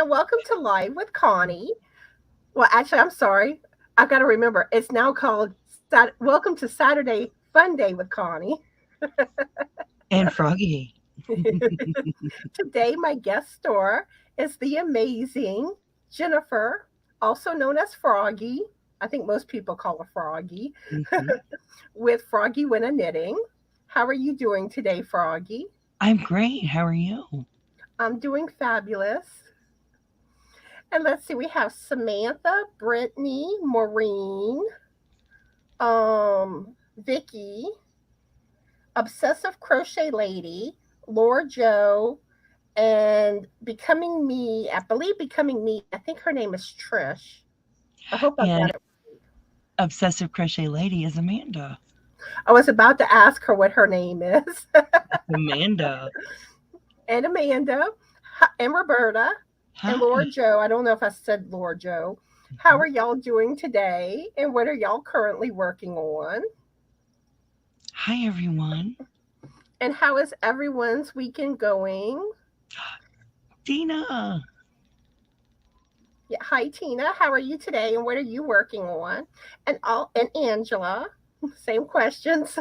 and welcome to Live with Connie. Well, actually, I'm sorry. I've got to remember, it's now called Welcome to Saturday Fun Day with Connie. And Froggy. Today, my guest star is the amazing Jennifer, also known as Froggy. I think most people call her Froggy, Mhm. with Froggywentaknitting. How are you doing today, Froggy? I'm great. How are you? I'm doing fabulous. And let's see, we have Samantha, Brittany, Maureen, Vicky, Obsessive Crochet Lady, Laura Joe, and Becoming Me. I believe Becoming Me. I think her name is Trish. I hope I got And it. Obsessive Crochet Lady is Amanda. I was about to ask her what her name is. Amanda. And Amanda, and Roberta, and Laura Hi. Joe. I don't know if I said Laura Joe. How Mhm. are y'all doing today? And what are y'all currently working on? Hi, everyone. And how is everyone's weekend going? Dina. Yeah, hi Tina, how are you today and what are you working on? And Angela, same questions.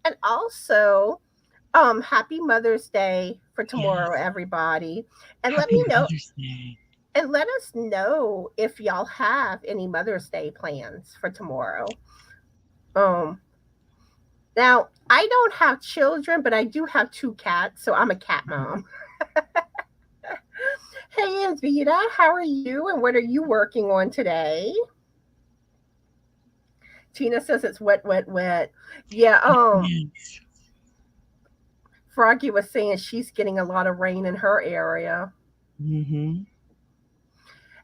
And also, happy Mother's Day for tomorrow, Yes. everybody. And let Happy me know Mother's Day. and let us know if y'all have any Mother's Day plans for tomorrow. Um, Now I don't have children, but I do have two cats, so I'm a cat mom. Hey Anvita, how are you and what are you working on today? Tina says it's wet, wet, wet. Yeah, Yes. Froggy was saying she's getting a lot of rain in her area. Mm-hmm.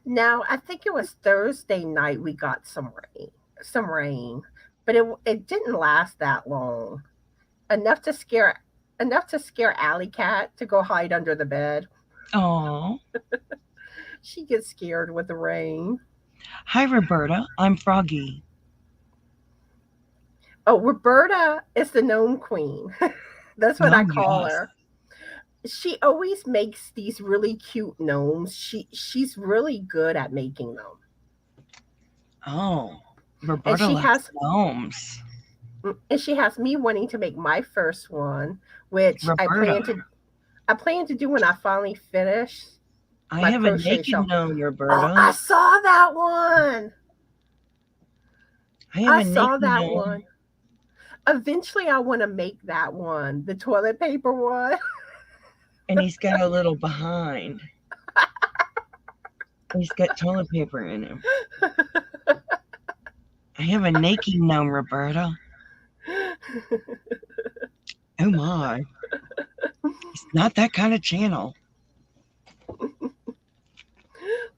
Now, I think it was Thursday night we got some rain, but it didn't last that long. Enough to scare enough to scare Alley Cat to go hide under the bed. Oh. She gets scared with the rain. Hi, Roberta. I'm Froggy. Oh, Roberta is the gnome queen. That's what I Oh, call yes. her. She always makes these really cute gnomes. She's really good at making them. Oh. And Roberta she likes has gnomes. and she has me wanting to make my first one, which Roberta. I plan to do when I finally finish I my have a crochet naked show. gnome, Oh, Roberta. I saw that one. I have I a saw naked that gnome. one. Eventually I want to make that one, the toilet paper one. And he's got a little behind. He's got toilet paper in him. I have a naked gnome, Roberta. Oh my. It's not that kind of channel.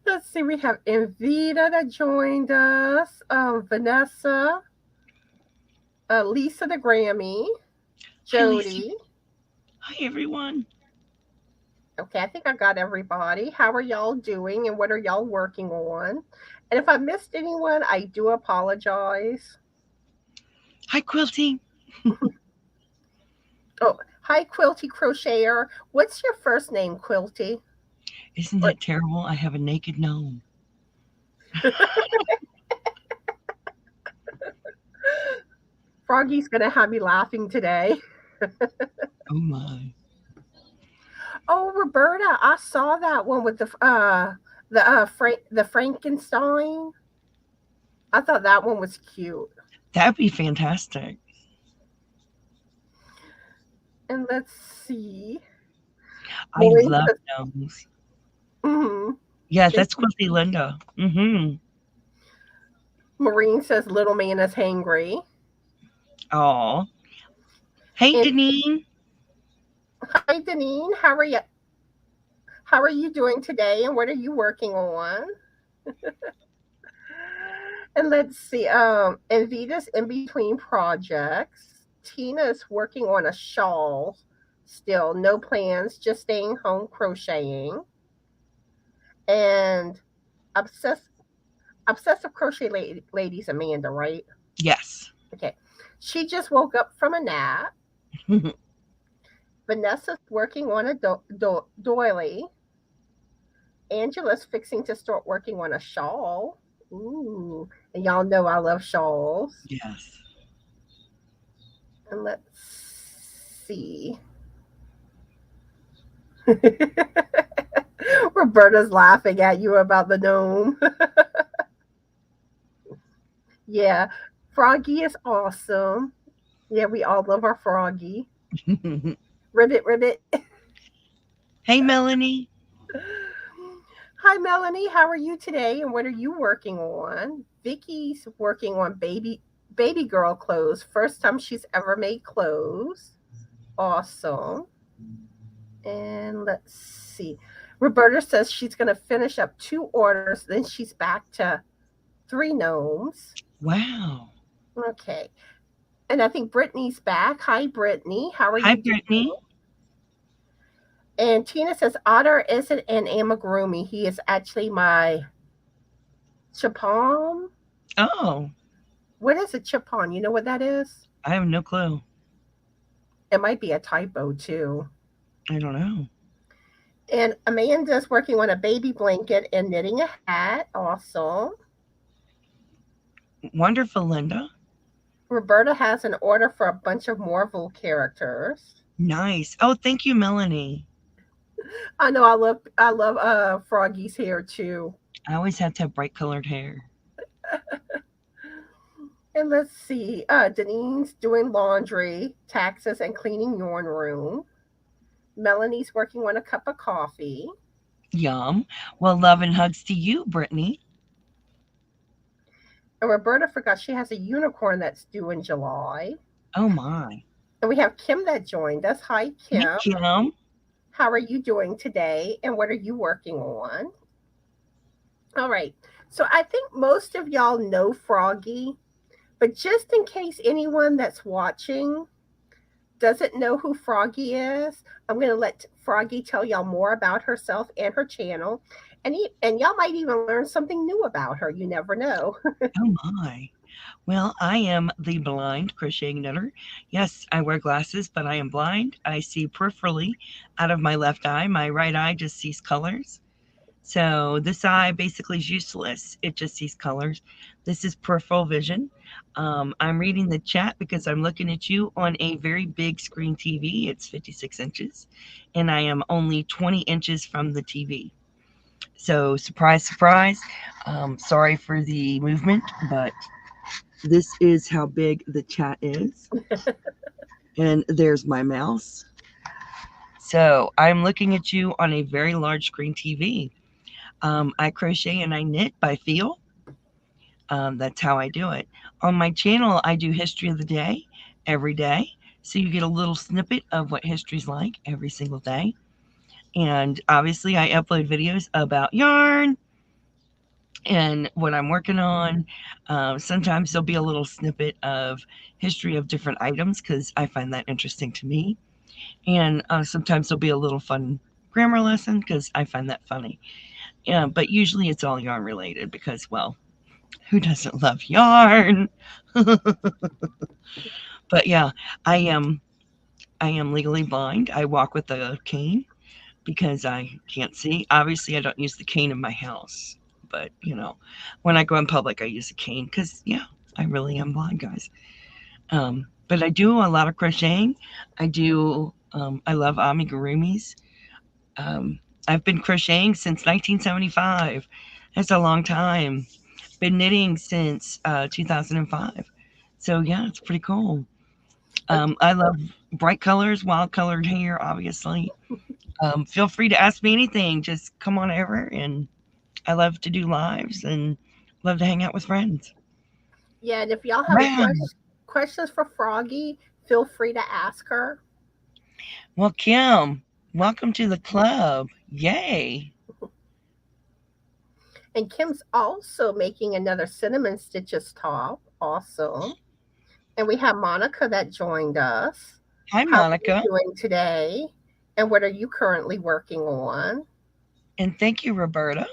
Let's see, we have Invita that joined us, Vanessa, Lisa the Grammy, Hi, Lisa. Jody. Hi, everyone. Okay, I think I got everybody. How are y'all doing and what are y'all working on? And if I missed anyone, I do apologize. Hi, Quilty. Oh, hi, Quilty Crocheter. What's your first name, Quilty? Isn't Or that terrible? I have a naked gnome. Froggy's gonna have me laughing today. Oh my. Oh, Roberta, I saw that one with the Frankenstein. I thought that one was cute. That'd be fantastic. And let's see. I Maureen love says, gnomes. mm-hmm. Yes, And that's Quilty Linda. Mm-hmm. Maureen says, little man is hangry. Aw. Hey, And Deneen. hi, Deneen. How are you doing today? And what are you working on? And let's see. And Vita's in between projects. Tina's working on a shawl. Still, no plans, just staying home crocheting. And obsess obsessive crochet ladies Amanda, right? Yes. Okay. She just woke up from a nap. Vanessa's working on a doily. Angela's fixing to start working on a shawl. Ooh. And y'all know I love shawls. Yes. And let's see. Roberta's laughing at you about the gnome. Yeah, Froggy is awesome. Yeah, we all love our Froggy. Ribbit, ribbit. Hey, Melanie. Hi, Melanie. How are you today? And what are you working on? Vicky's working on baby girl clothes. First time she's ever made clothes. Awesome. And let's see. Roberta says she's going to finish up 2 orders, then she's back to 3 gnomes. Wow. Okay. And I think Brittany's back. Hi, Brittany. How are Hi, you doing? Brittany. And Tina says Otter isn't an amigurumi. He is actually my chipon. Oh, What is a chipon? You know what that is? I have no clue. It might be a typo too. I don't know. And Amanda's working on a baby blanket and knitting a hat. Awesome. Wonderful, Linda. Roberta has an order for a bunch of Marvel characters. Nice. Oh, thank you, Melanie. I know I love Froggy's hair too. I always have to have bright colored hair. And let's see. Denise's doing laundry, taxes, and cleaning yarn room. Melanie's working on a cup of coffee. Yum. Well, love and hugs to you, Brittany. And Roberta forgot she has a unicorn that's due in July. Oh, my. And we have Kim that joined us. Hi, Hey, Kim. Kim. How are you doing today? And what are you working on? All right. So I think most of y'all know Froggy, but just in case anyone that's watching doesn't know who Froggy is, I'm going to let Froggy tell y'all more about herself and her channel. And y'all might even learn something new about her. You never know. Oh, my. Well, I am the blind crocheting knitter. Yes, I wear glasses, but I am blind. I see peripherally out of my left eye. My right eye just sees colors. So this eye basically is useless. It just sees colors. This is peripheral vision. I'm reading the chat because I'm looking at you on a very big screen TV. It's 56 inches, and I am only 20 inches from the TV. So surprise, surprise. Sorry for the movement, but this is how big the chat is. And there's my mouse. So I'm looking at you on a very large screen TV. I crochet and I knit by feel. That's how I do it. On my channel, I do history of the day every day. So you get a little snippet of what history's like every single day. And obviously, I upload videos about yarn and what I'm working on. Sometimes there'll be a little snippet of history of different items because I find that interesting to me. And sometimes there'll be a little fun grammar lesson because I find that funny. Yeah, but usually it's all yarn related because, well, who doesn't love yarn? But yeah, I am legally blind. I walk with a cane because I can't see. Obviously, I don't use the cane in my house, but when I go in public, I use a cane because I really am blind, guys. But I do a lot of crocheting. I do. I love amigurumis. I've been crocheting since 1975. That's a long time. Been knitting since 2005. So yeah, it's pretty cool. I love bright colors, wild colored hair, obviously. Feel free to ask me anything. Just come on over, and I love to do lives and love to hang out with friends. Yeah, and if y'all have Wow. questions for Froggy, feel free to ask her. Well, Kim, welcome to the club. Yay. And Kim's also making another cinnamon stitches top. Awesome. And we have Monica that joined us. Hi, How are Monica. you doing today? And what are you currently working on? And thank you, Roberta.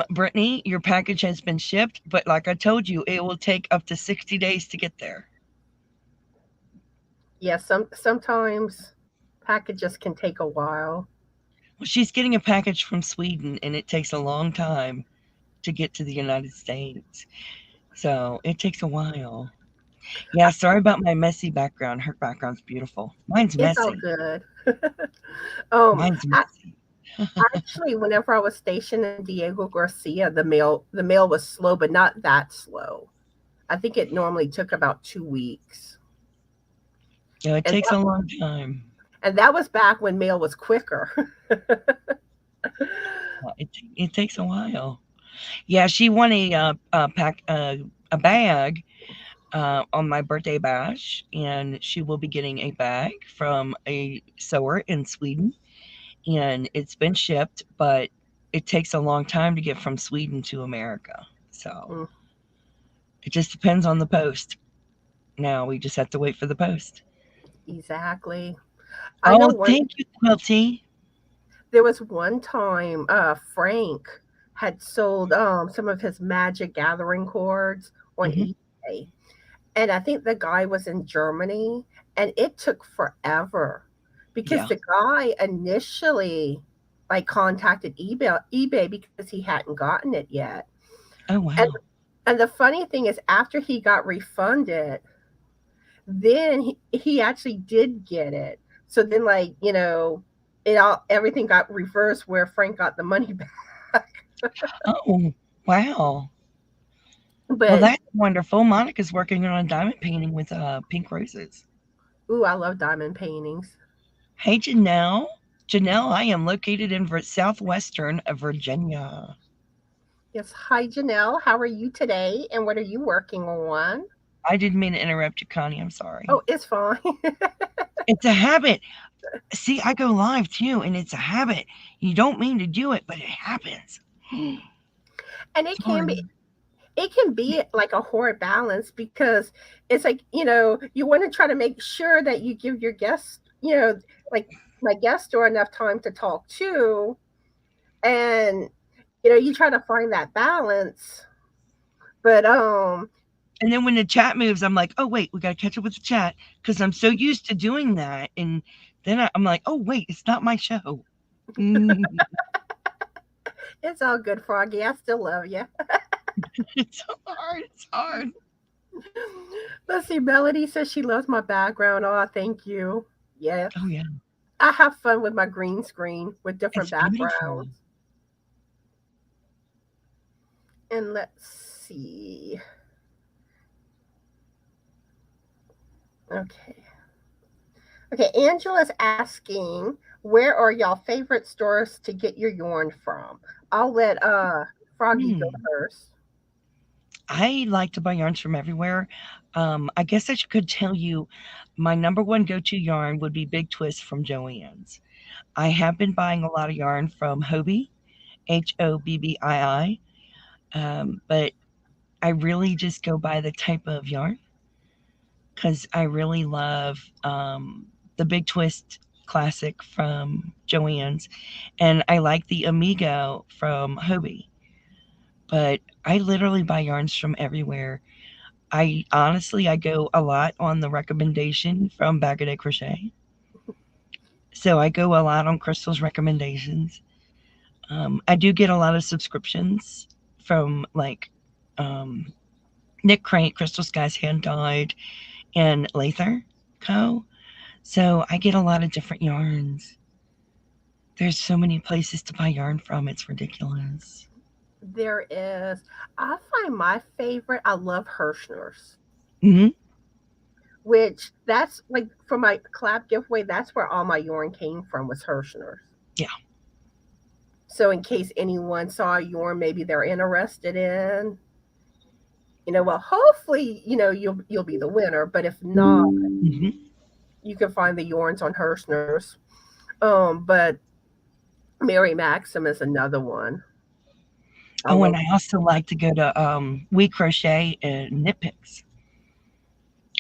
Brittany, your package has been shipped, but like I told you, it will take up to 60 days to get there. Yeah, sometimes packages can take a while. Well, she's getting a package from Sweden, and it takes a long time to get to the United States. So it takes a while. Yeah, sorry about my messy background. Her background's beautiful. Mine's It's all messy. good. um, Mine's I, messy. Actually, whenever I was stationed in Diego Garcia, the mail was slow, but not that slow. I think it normally took about 2 weeks, You know, it and takes a long time. that was back when mail was quicker. It takes a while. Yeah, she won a bag on my birthday bash, and she will be getting a bag from a sewer in Sweden, and it's been shipped, but it takes a long time to get from Sweden to America. So Mm, it just depends on the post. Now we just have to wait for the post. exactly. I know Oh, one. thank you, Quilty. There was one time Frank had sold some of his Magic Gathering cords on Hmm. eBay, and I think the guy was in Germany, and it took forever because Yeah. the guy initially like contacted eBay because he hadn't gotten it yet. Oh, And wow. and the funny thing is after he got refunded, then he actually did get it. So then like, everything got reversed where Frank got the money back. Oh, wow. Well, But that's wonderful. Monica's working on a diamond painting with pink roses. ooh, I love diamond paintings. Hey, Janelle. Janelle, I am located in southwestern Virginia. Yes, hi Janelle. How are you today? And what are you working on? I didn't mean to interrupt you, Connie. I'm sorry. Oh, it's fine. It's a habit. See, I go live too, and it's a habit. You don't mean to do it, but it happens. And Sorry. it can be like a hard balance because it's like, you want to try to make sure that you give your guests, like my guest store enough time to talk too. And you try to find that balance. But And then when the chat moves, I'm like, oh, wait, we got to catch up with the chat because I'm so used to doing that. And then I'm like, oh, wait, it's not my show. it's all good, Froggy. I still love you. It's so hard. It's hard. Let's see. Melody says she loves my background. Oh, thank you. Yes. Oh, yeah. I have fun with my green screen with different It's beautiful. backgrounds. And let's see. Okay. Okay, Angela's asking, where are y'all favorite stores to get your yarn from? I'll let Froggy go Hmm. first. I like to buy yarns from everywhere. I guess I could tell you my number one go to yarn would be Big Twist from Joann's. I have been buying a lot of yarn from Hobie, Hobbii, but I really just go by the type of yarn because I really love the Big Twist Classic from Joann's, and I like the Amigo from Hobie. But I literally buy yarns from everywhere. I go a lot on the recommendation from Bag of Day Crochet. So I go a lot on Crystal's recommendations. I do get a lot of subscriptions from like um, Nick Crate, Crystal Skies Hand Dyed, and Lather Co. So I get a lot of different yarns. There's so many places to buy yarn from. It's ridiculous. There is, I find my favorite, I love Hirschner's, Hmm. which that's like for my collab giveaway, that's where all my yarn came from was Hirschner's. Yeah. So in case anyone saw a yarn maybe they're interested in, well, hopefully, you'll be the winner. But if not, Hmm. you can find the yarns on Hirschner's. But Mary Maxim is another one. I Oh, and love. I also like to go to We Crochet and Knit Picks,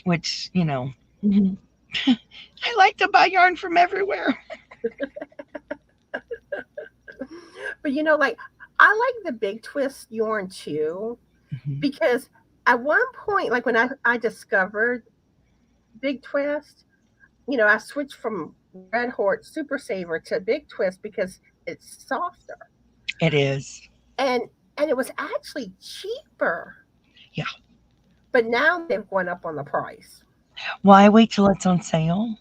which, mhm. I like to buy yarn from everywhere. But like I like the Big Twist yarn too Mhm. because at one point, like when I discovered Big Twist, I switched from Red Hort Super Saver to Big Twist because it's softer. It is. And and it was actually cheaper. Yeah. But now they've gone up on the price. Why wait till it's on sale?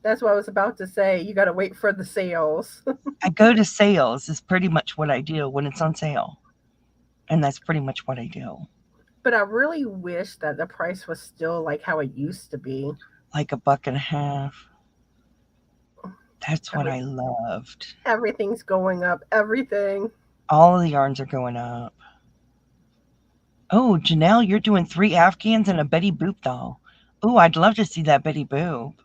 That's what I was about to say. You got to wait for the sales. I go to sales is pretty much what I do when it's on sale. And that's pretty much what I do. But I really wish that the price was still like how it used to be. Like a buck and a half. That's I what mean, I loved. everything's going up. Everything. All of the yarns are going up. Oh, Janelle, you're doing 3 Afghans and a Betty Boop doll. Oh, I'd love to see that Betty Boop.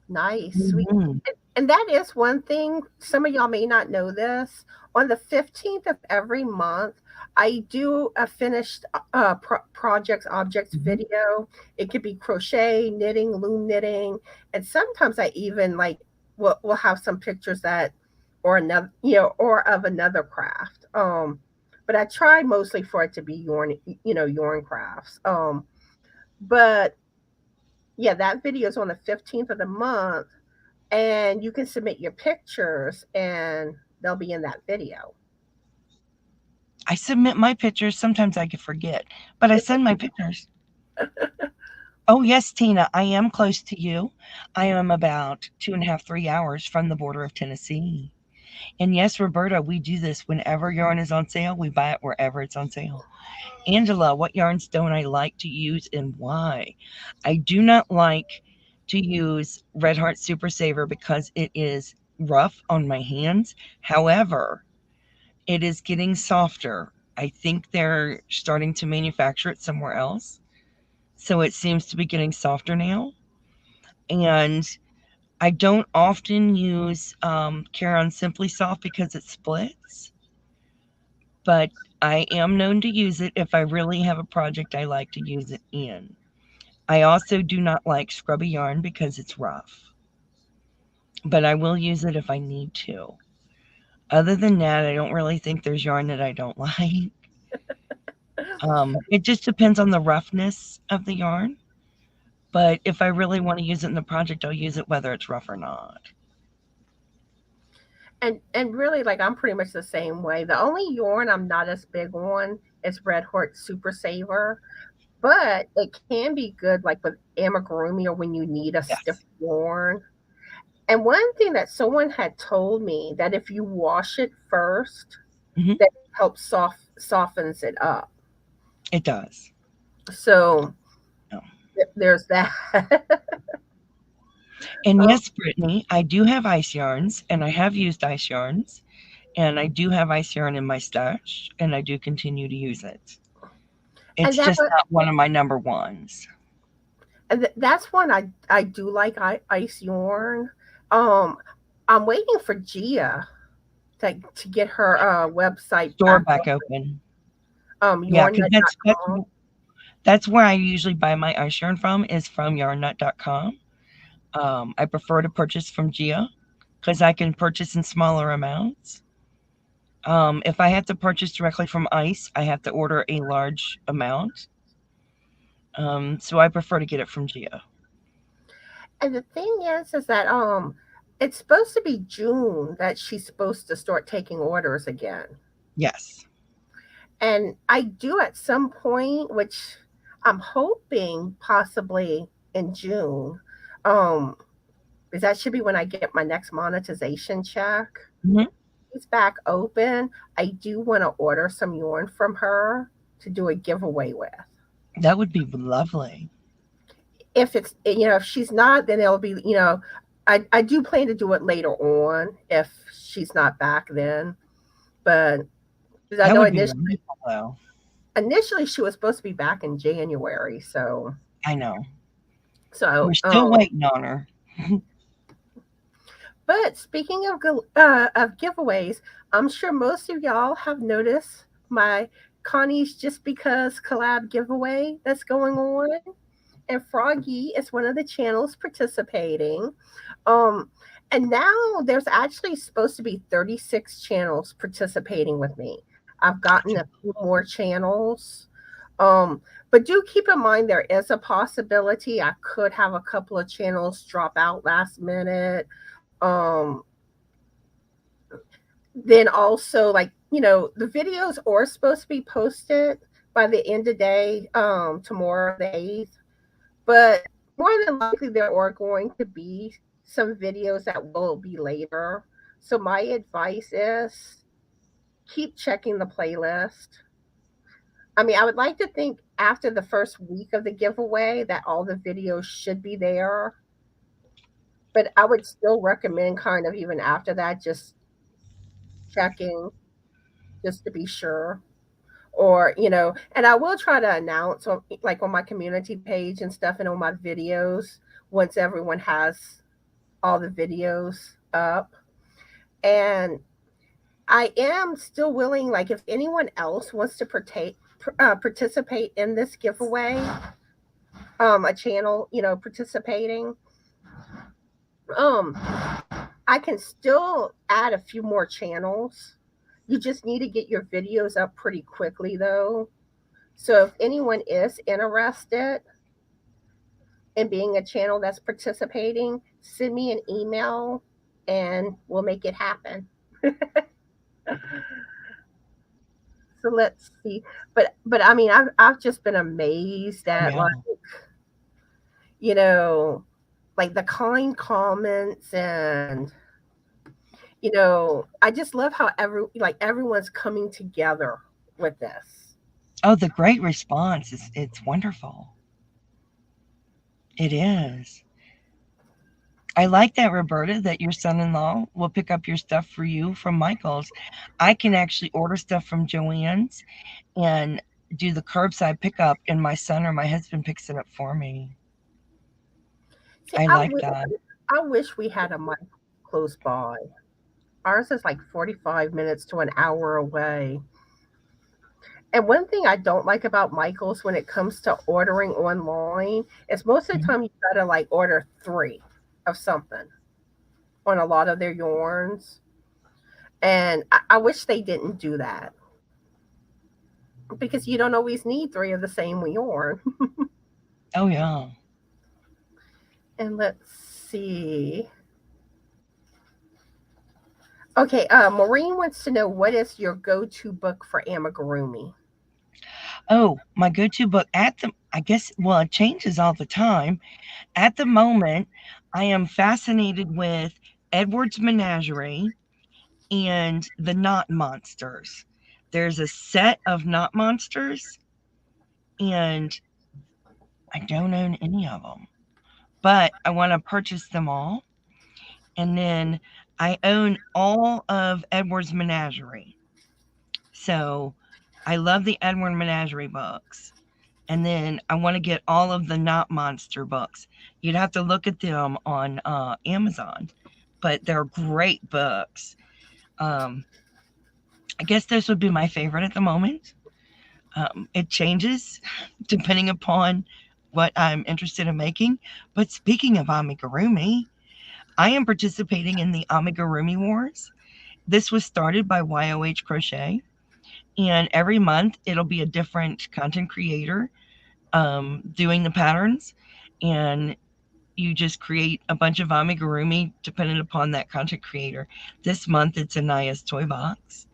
Nice. Sweet. Hmm. And that is one thing. Some of y'all may not know this. On the 15th of every month, I do a finished projects, objects Hmm. video. It could be crochet, knitting, loom knitting. And sometimes I even like, we'll have some pictures that, or another, or of another craft. But I try mostly for it to be yarn, yarn crafts. But yeah, that video is on the 15th of the month, and you can submit your pictures and they'll be in that video. I submit my pictures. Sometimes I can forget, but I send my pictures. Oh, yes, Tina, I am close to you. I am about 2.5, 3 hours from the border of Tennessee. And yes, Roberta, we do this whenever yarn is on sale. We buy it wherever it's on sale. Angela, what yarns don't I like to use and why? I do not like to use Red Heart Super Saver because it is rough on my hands. However, it is getting softer. I think they're starting to manufacture it somewhere else. So it seems to be getting softer now. And I don't often use Caron Simply Soft because it splits, but I am known to use it if I really have a project I like to use it in. I also do not like scrubby yarn because it's rough, but I will use it if I need to. Other than that, I don't really think there's yarn that I don't like. It just depends on the roughness of the yarn. But if I really want to use it in the project, I'll use it whether it's rough or not. And really, like, I'm pretty much the same way. The only yarn I'm not as big on is Red Hort Super Saver, but it can be good like with amigurumi or when you need a stiff Yes. yarn. And one thing that someone had told me that if you wash it first, Hmm. that helps softens it up. It does. So Oh. there's that. And Um, yes, Brittany, I do have ice yarns and I have used ice yarns and I do have ice yarn in my stash and I do continue to use it. and It's just not one of my number ones. that's one I do like ice yarn. Um, I'm waiting for Gia to get her website Store back back up. open. Yeah, because Yarnnut.com. that's where I usually buy my ice yarn from is from yarnnut.com. I prefer to purchase from Gia because I can purchase in smaller amounts. If I have to purchase directly from Ice, I have to order a large amount. So I prefer to get it from Gia. And the thing is that it's supposed to be June that she's supposed to start taking orders again. Yes. And I do at some point, which I'm hoping possibly in June. Um, because that should be when I get my next monetization check. Hmm. It's back open. I do want to order some yarn from her to do a giveaway with. That would be lovely. If it's, if she's not, then it'll be, I do plan to do it later on if she's not back then. But because I That know would be wonderful, though. initially she was supposed to be back in January. So, I know. so, We're still waiting on her. but speaking of giveaways, I'm sure most of y'all have noticed my Connie's Just Because collab giveaway that's going on. And Froggy is one of the channels participating. Um, and now there's actually supposed to be 36 channels participating with me. I've gotten a few more channels. But do keep in mind there is a possibility I could have a couple of channels drop out last minute. Um, then also, like, the videos are supposed to be posted by the end of day, tomorrow the 8th. But more than likely there are going to be some videos that will be later. So my advice is keep checking the playlist. I mean, I would like to think after the first week of the giveaway that all the videos should be there, but I would still recommend kind of even after that just checking just to be sure. Or, and I will try to announce on like on my community page and stuff and on my videos once everyone has all the videos up. And I am still willing, like if anyone else wants to participate in this giveaway, a channel, participating, um, I can still add a few more channels. You just need to get your videos up pretty quickly though. So if anyone is interested in being a channel that's participating, send me an email and we'll make it happen. So let's see. But I mean I've just been amazed Oh, at yeah. you know, like the kind comments and I just love how everyone's coming together with this. Oh, the great response is it's wonderful. It is. I like that, Roberta, that your son-in-law will pick up your stuff for you from Michael's. I can actually order stuff from Joann's and do the curbside pickup, and my son or my husband picks it up for me. See, I like that. I wish we had a mic close by. Ours is like 45 minutes to an hour away. And one thing I don't like about Michael's when it comes to ordering online is most of the Mhm. time you gotta like order three of something on a lot of their yarns. And I wish they didn't do that because you don't always need three of the same yarn. Oh, yeah. And let's see. Okay, Maureen wants to know what is your go-to book for amigurumi? Oh, my go-to book I guess, well, it changes all the time. At the moment, I am fascinated with Edward's Menagerie and the Knot Monsters. There's a set of Knot Monsters, and I don't own any of them, but I want to purchase them all. And then I own all of Edward's Menagerie. So I love the Edward Menagerie books. And then I want to get all of the Knot Monster books. You'd have to look at them on Amazon, but they're great books. Um, I guess this would be my favorite at the moment. It changes depending upon what I'm interested in making. But speaking of amigurumi, I am participating in the Amigurumi Wars. This was started by YOH Crochet, and every month it'll be a different content creator doing the patterns, and you just create a bunch of amigurumi depending upon that content creator. This month it's Anaya's Toy Box,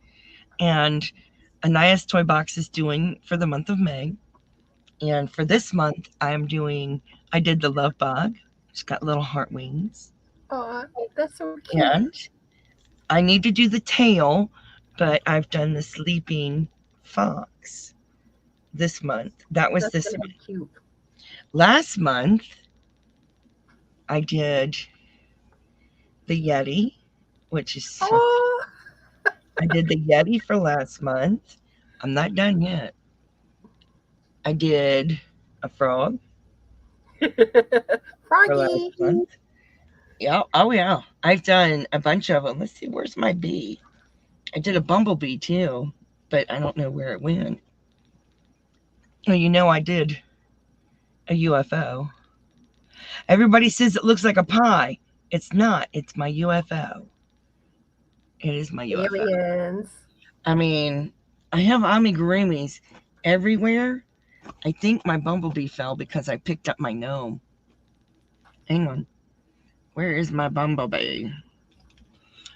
and Anaya's Toy Box is doing for the month of May. And for this month, I did the love bug. She's got little heart wings. Oh, that's so cute. And I need to do the tail, but I've done the sleeping fox this month. That was That's this gonna be month. cute. Last month, I did the Yeti, which is so, Oh, I did the Yeti for last month. I'm not done yet. I did a frog for last Froggy. month. Yeah. Oh, yeah. I've done a bunch of them. Let's see. Where's my bee? I did a bumblebee too, but I don't know where it went. Well, I did a UFO. Everybody says it looks like a pie. It's not. It's my UFO. It is my UFO. Aliens. I mean, I have amigurumis everywhere, I think my bumblebee fell because I picked up my gnome. Hang on. Where is my bumblebee?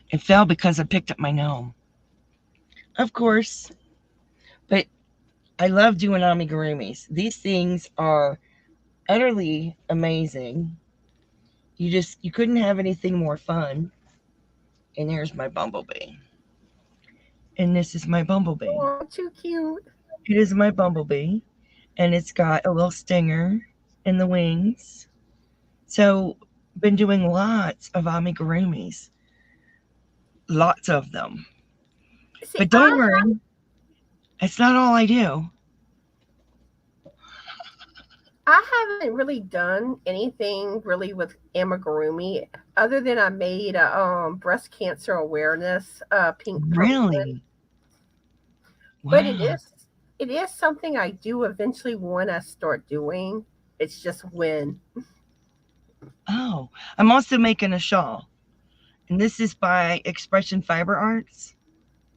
It fell because I picked up my gnome. Of course. But I love doing amigurumis. These things are utterly amazing. You couldn't have anything more fun. And here's my bumblebee. And this is my bumblebee. Oh, too cute. It is my bumblebee. And it's got a little stinger in the wings. So been doing lots of amigurumis. Lots of them. See, But don't worry, it's not all I do. I haven't really done anything really with amigurumi other than I made a breast cancer awareness pink pumpkin. Really? But Wow. it is something I do eventually want to start doing. It's just when. Oh, I'm also making a shawl. And this is by Expression Fiber Arts.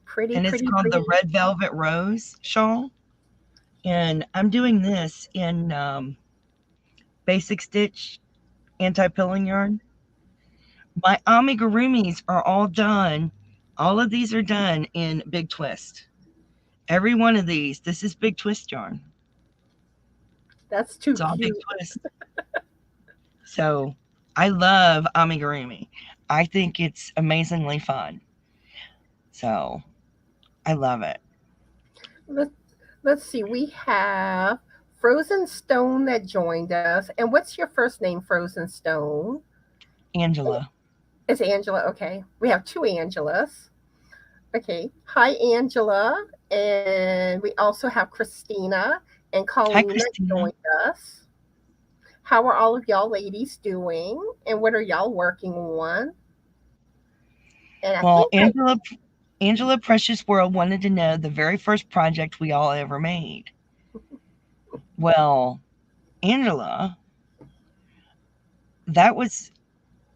Pretty, And it's pretty, called the pretty. Red Velvet Rose shawl. And I'm doing this in basic stitch anti-pilling yarn. My amigurumis are all done. All of these are done in big twist. Every one of these, this is big twist yarn. That's too It's all big cute. twist. So I love amigurumi. I think it's amazingly fun. So I love it. Let, let's see. We have Frozen Stone that joined us. And what's your first name, Frozen Stone? Angela. It's Angela. Okay. We have two Angelas. Okay. Hi, Angela. And we also have Christina and Hi, Colleen that Christina. joined us. How are all of y'all ladies doing? And what are y'all working on? And I Well, think I Angela Precious World wanted to know the very first project we all ever made. Well, Angela, that was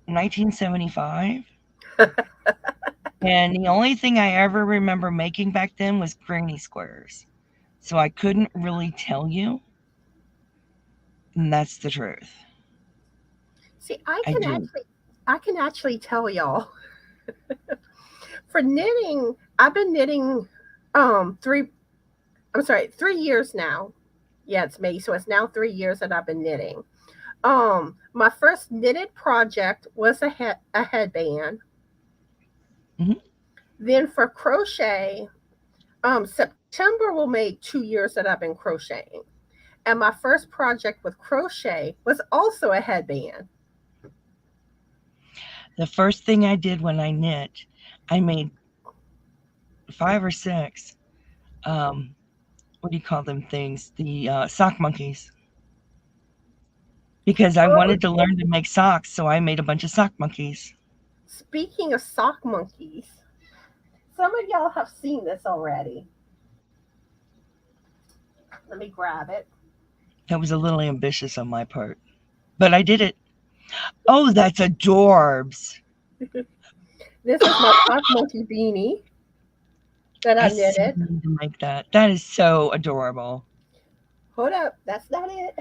1975. And the only thing I ever remember making back then was granny squares. So I couldn't really tell you. And that's the truth. see. I do. I can actually tell y'all for knitting. I've been knitting three. I'm sorry, 3 years now. Yeah, it's May, so it's now 3 years that I've been knitting. My first knitted project was a headband. Hmm. Then for crochet, September will make 2 years that I've been crocheting. And my first project with crochet was also a headband. The first thing I did when I knit, I made 5 or 6. Um, what do you call them things? The sock monkeys. Because I Oh, wanted to learn to make socks, so I made a bunch of sock monkeys. speaking of sock monkeys, some of y'all have seen this already. Let me grab it. That was a little ambitious on my part, but I did it. Oh, that's adorbs. This is my sock monkey beanie that I I so knitted. need to make that. That is so adorable. Hold up, that's not it.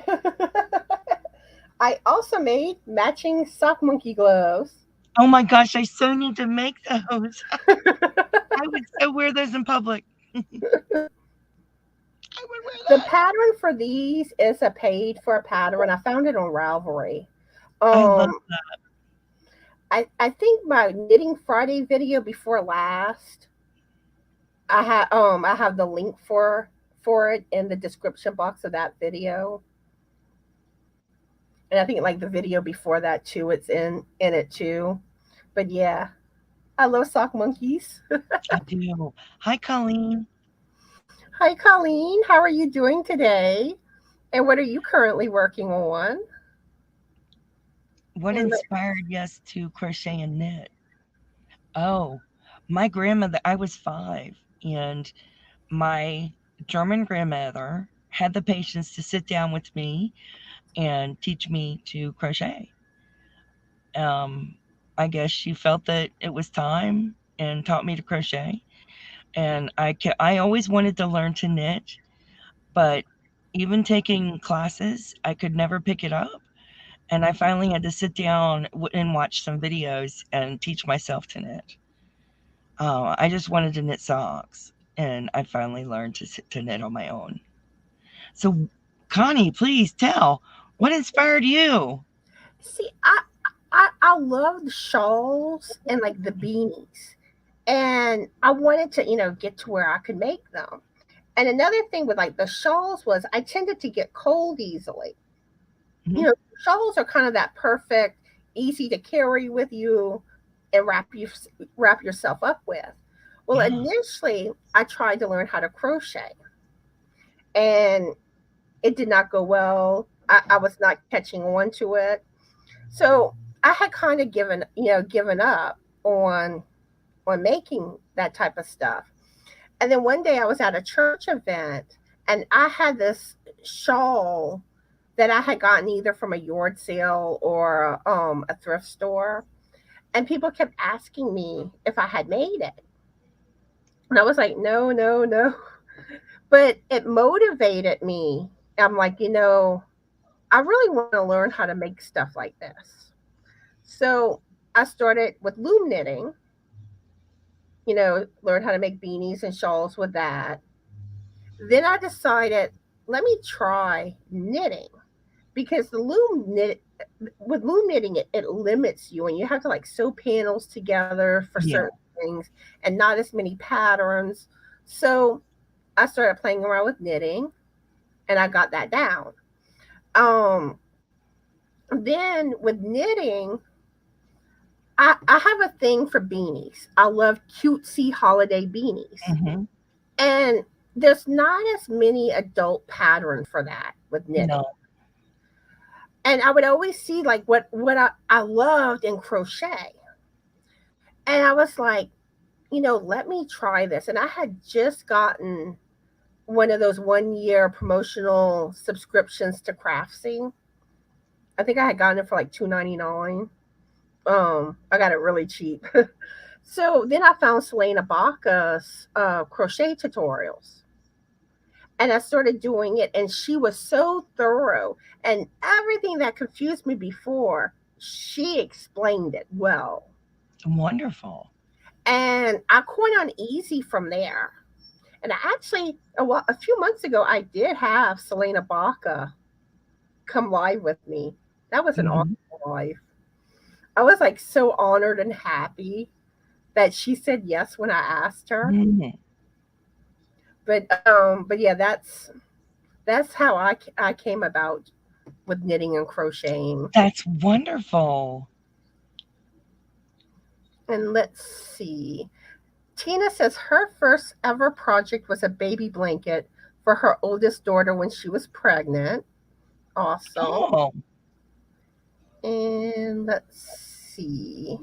I also made matching sock monkey gloves. Oh my gosh, I so need to make those. I would so wear those in public. I would wear The that. pattern for these is a paid for pattern. I found it on Ravelry. I love Um, I think my knitting Friday video before last, I have the link for it in the description box of that video. And I think like the video before that too, it's in it too. But yeah, I love sock monkeys. I do. Hi, Colleen. Hi Colleen, how are you doing today? And what are you currently working on? What And inspired us to crochet and knit? Oh, my grandmother, I was 5, and my German grandmother had the patience to sit down with me and teach me to crochet. Um, I guess she felt that it was time and taught me to crochet. And I always wanted to learn to knit, but Even taking classes, I could never pick it up. And I finally had to sit down and watch some videos and teach myself to knit. I just wanted to knit socks, and I finally learned to knit on my own. So, Connie, please tell what inspired you? See, I love the shawls and like the beanies, and I wanted to get to where I could make them. And another thing with like the shawls was I tended to get cold easily. Mhm. Shawls are kind of that perfect, easy to carry with you and wrap yourself up with. Well, Yeah. initially I tried to learn how to crochet, and it did not go well. I was not catching on to it, so I had kind of given up on making that type of stuff. And then one day I was at a church event, and I had this shawl that I had gotten either from a yard sale or a thrift store. And people kept asking me if I had made it. And I was like, no, no, no. But it motivated me. I'm like, I really want to learn how to make stuff like this. So I started with loom knitting, learn how to make beanies and shawls with that. Then I decided, let me try knitting, because with loom knitting, it limits you, and you have to like sew panels together for Yeah. certain things and not as many patterns. So I started playing around with knitting, and I got that down. Um then with knitting, I have a thing for beanies. I love cutesy holiday beanies, Hmm. and there's not as many adult patterns for that with knitting. No. And I would always see like what I loved in crochet. And I was like, let me try this. And I had just gotten one of those 1 year promotional subscriptions to Craftsy. I think I had gotten it for like $2.99. I got it really cheap. So then I found Selena Baca's crochet tutorials, and I started doing it, and she was so thorough, and everything that confused me before, she explained it well. Wonderful. And I caught on easy from there. And I actually, a few months ago, I did have Selena Baca come live with me. That was an awesome Hmm. live. I was like so honored and happy that she said yes when I asked her. Hmm. But yeah, that's how I came about with knitting and crocheting. That's wonderful. And let's see. Tina says her first ever project was a baby blanket for her oldest daughter when she was pregnant. Awesome. Oh, And let's see.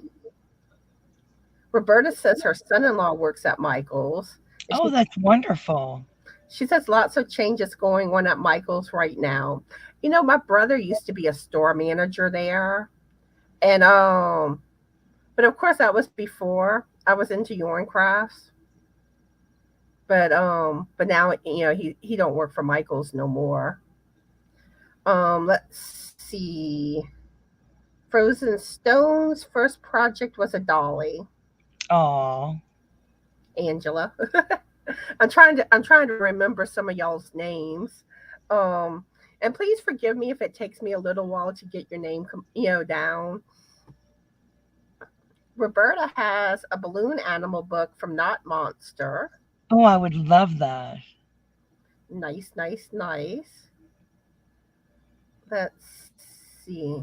Roberta says her son in law works at Michael's. And oh, that's wonderful. she says lots of changes going on at Michael's right now. My brother used to be a store manager there. And but of course that was before I was into yarn crafts. But now he don't work for Michael's no more. Let's see. Frozen Stone's first project was a dolly, Oh, Angela. I'm trying to remember some of y'all's names. Um, and please forgive me if it takes me a little while to get your name, down. Roberta has a balloon animal book from Not Monster. oh, I would love that. Nice, nice, nice. Let's see.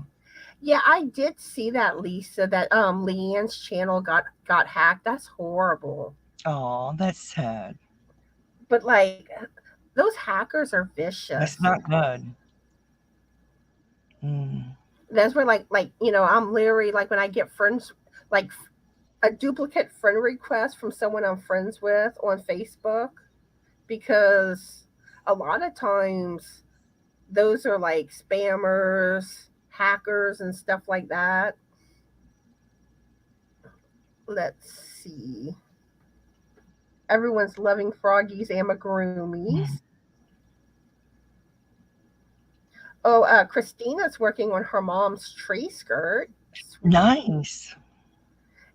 Yeah, I did see that, Lisa, that Leanne's channel got hacked. That's horrible. Oh, that's sad. But like those hackers are That's vicious. not good. Mm. That's where I'm leery like when I get friends like a duplicate friend request from someone I'm friends with on Facebook, because a lot of times those are like spammers, hackers and stuff like that. Let's see. Everyone's loving froggies, amigurumis. Oh, Christina's working on her mom's tree skirt. Sweet. Nice.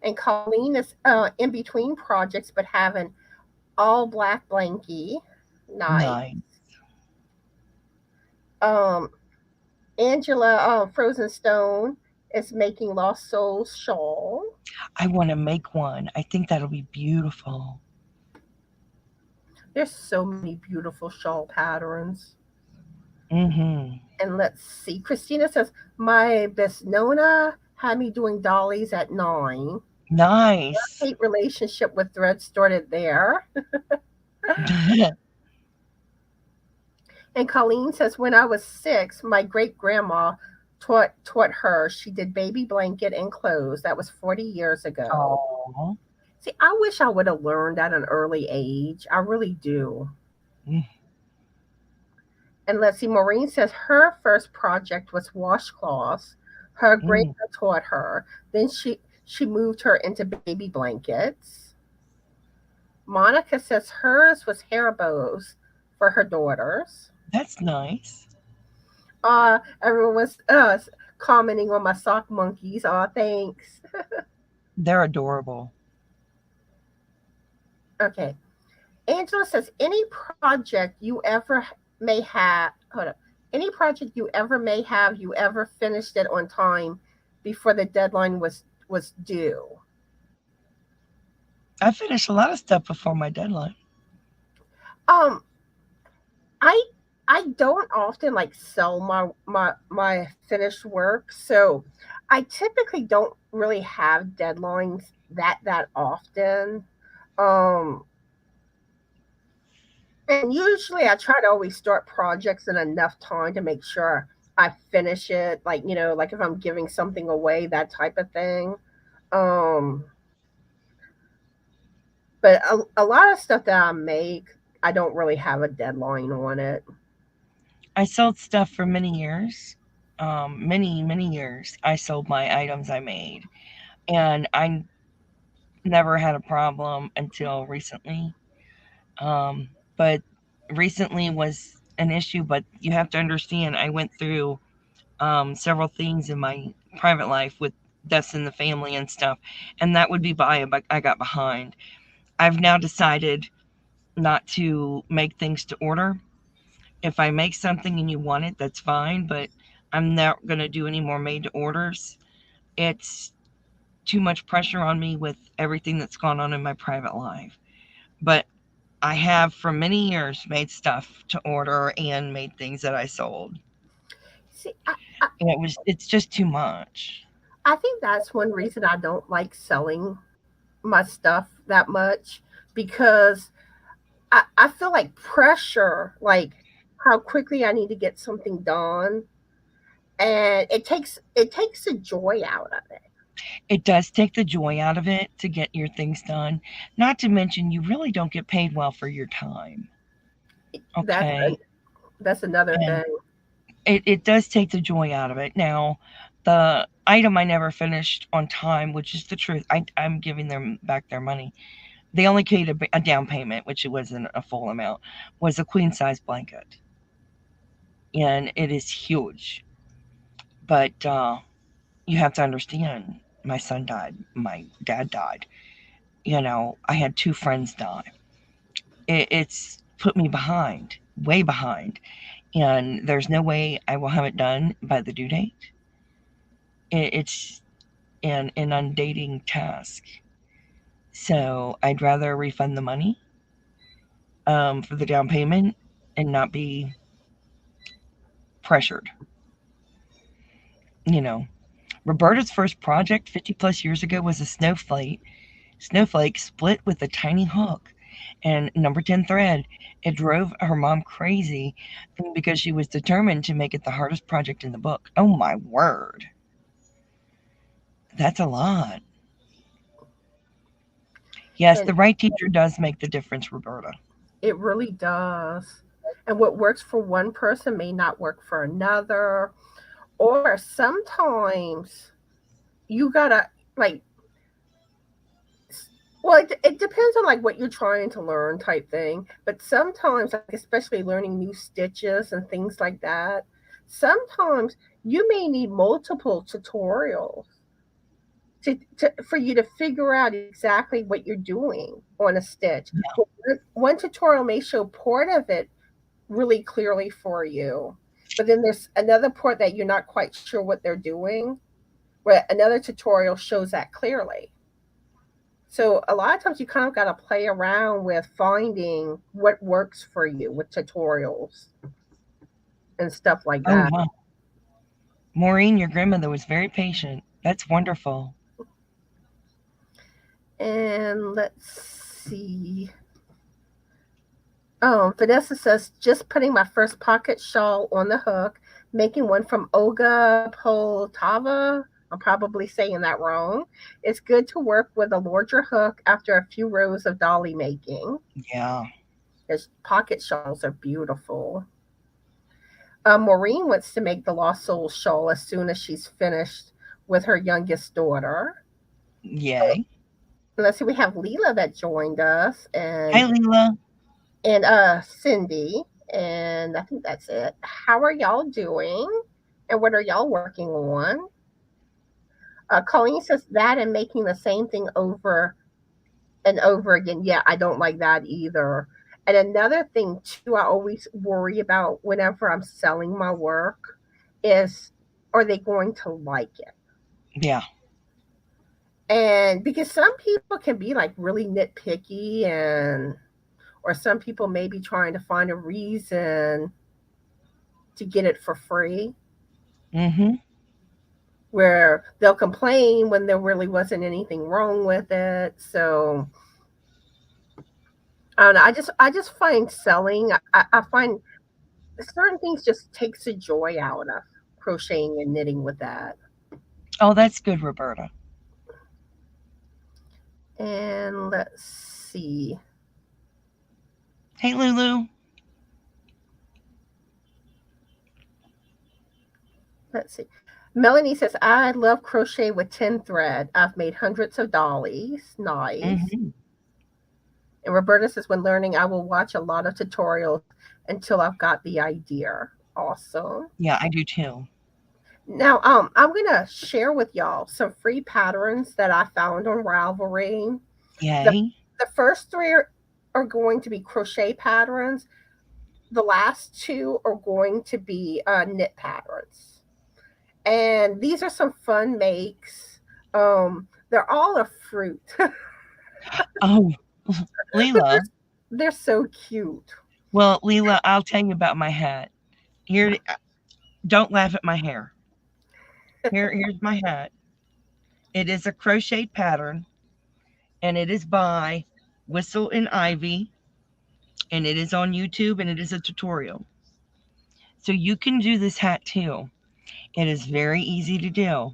And Colleen is in between projects, but having all black blankie. Nice. Nice. Um, Angela Frozen Stone is making Lost Souls shawl. I want to make one. I think that'll be beautiful. There's so many beautiful shawl patterns. Mm-hmm. And let's see. Christina says, my best Nona had me doing dollies at 9. Nice. Hate relationship with thread started there. And Colleen says, when I was 6, my great grandma taught her. She did baby blanket and clothes. That was 40 years ago. Oh. See, I wish I would have learned at an early age. I really do. And let's see, Maureen says her first project was washcloths. Her grandma Mm. taught her. Then she moved her into baby blankets. Monica says hers was hair bows for her daughters. That's nice. Everyone was commenting on my sock monkeys. Aw, thanks. They're adorable. Okay. Angela says any project you ever may have, hold up, any project you ever may have, you ever finished it on time before the deadline was due. I finished a lot of stuff before my deadline. Um, I I don't often like sell my finished work, so I typically don't really have deadlines that often. Um, and usually I try to always start projects in enough time to make sure I finish it. Like like if I'm giving something away, that type of thing. Um, but a lot of stuff that I make, I don't really have a deadline on it. I sold stuff for many years. Many years. I sold my items I made. And I never had a problem until recently. Um, but recently was an issue. But you have to understand, I went through several things in my private life with deaths in the family and stuff. And that would be why I got behind. I've now decided not to make things to order. If I make something and you want it, that's fine, but I'm not going to do any more made to orders. It's too much pressure on me with everything that's gone on in my private life. But I have for many years made stuff to order and made things that I sold. See, And it's just too much. I think that's one reason I don't like selling my stuff that much because I feel like pressure, like how quickly I need to get something done, and it takes the joy out of it. It does take the joy out of it to get your things done. Not to mention, you really don't get paid well for your time. That's Okay. that's another And thing. it does take the joy out of it. Now, the item I never finished on time, which is the truth, I'm giving them back their money. They only paid a down payment, which it wasn't a full amount, was a queen size blanket. And it is huge. But you have to understand, my son died, my dad died. I had two friends die. It's put me behind, way behind. And there's no way I will have it done by the due date. It's an inundating task. So I'd rather refund the money for the down payment and not be pressured. You know, Roberta's first project 50 plus years ago was a snowflake split with a tiny hook and number 10 thread. It drove her mom crazy because she was determined to make it the hardest project in the book. Oh my word. That's a lot. Yes, And the right teacher does make the difference, Roberta. it really does. And what works for one person may not work for another. Or sometimes you gotta like well, it depends on like what you're trying to learn type thing. But sometimes, like especially learning new stitches and things like that, Sometimes you may need multiple tutorials for you to figure out exactly what you're doing on a stitch. One tutorial may show part of it really clearly for you, but then there's another part that you're not quite sure what they're doing, where another tutorial shows that clearly. So a lot of times you kind of got to play around with finding what works for you with tutorials and stuff like Oh, that. wow. Maureen, your grandmother was very patient. That's wonderful. And let's see. Oh, Vanessa says, just putting my first pocket shawl on the hook, making one from Olga Poltava. I'm probably saying that wrong. It's good to work with a larger hook after a few rows of dolly making. Yeah. His pocket shawls are beautiful. Maureen wants to make the Lost Soul shawl as soon as she's finished with her youngest daughter. Yay. Let's see, we have Leela that joined us, Hi, Leela. and Cindy, and I think that's it. How are y'all doing? And what are y'all working on? Colleen says that and making the same thing over and over again. Yeah, I don't like that either. And another thing too, I always worry about whenever I'm selling my work is, are they going to like it? Yeah. And because some people can be like really nitpicky, and or some people may be trying to find a reason to get it for free, Mm-hmm. where they'll complain when there really wasn't anything wrong with it. So I don't know. I just find selling. I find certain things just takes the joy out of crocheting and knitting with that. Oh, that's good, Roberta. And let's see. Hey, Lulu. Let's see. Melanie says, I love crochet with 10 thread. I've made hundreds of dollies. Nice. Mm-hmm. And Roberta says, when learning, I will watch a lot of tutorials until I've got the idea. Awesome. Yeah, I do too. Now, I'm gonna share with y'all some free patterns that I found on Ravelry. The Yay. the first three are going to be crochet patterns. The last two are going to be knit patterns. And these are some fun makes. They're all a fruit. Oh, But Leela. they're so cute. Well, Leela, I'll tell you about my hat. Here, don't laugh at my hair. Here's my hat. It is a crochet pattern, and it is by Whistle and Ivy, and it is on YouTube, and it is a tutorial. So you can do this hat too. It is very easy to do.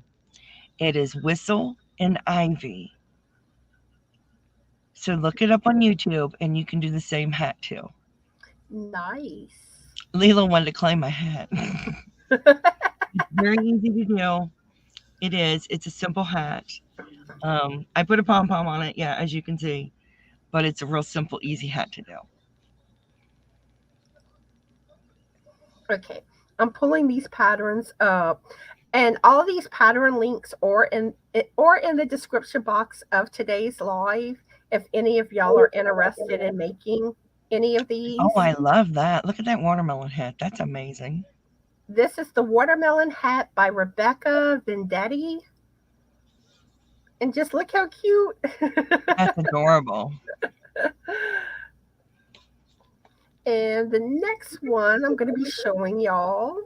It is Whistle and Ivy. So look it up on YouTube, and you can do the same hat too. Nice. Leela wanted to claim my hat. Very easy to do. It is. It's a simple hat. I put a pom pom on it, yeah, as you can see, but it's a real simple, easy hat to do. Okay. I'm pulling these patterns up. And all these pattern links are in the description box of today's live if any of y'all are interested in making any of these. Oh, I love that. Look at that watermelon hat. That's amazing. This is the watermelon hat by Rebecca Vendetti. And just look how cute. That's adorable. And the next one I'm going to be showing y'all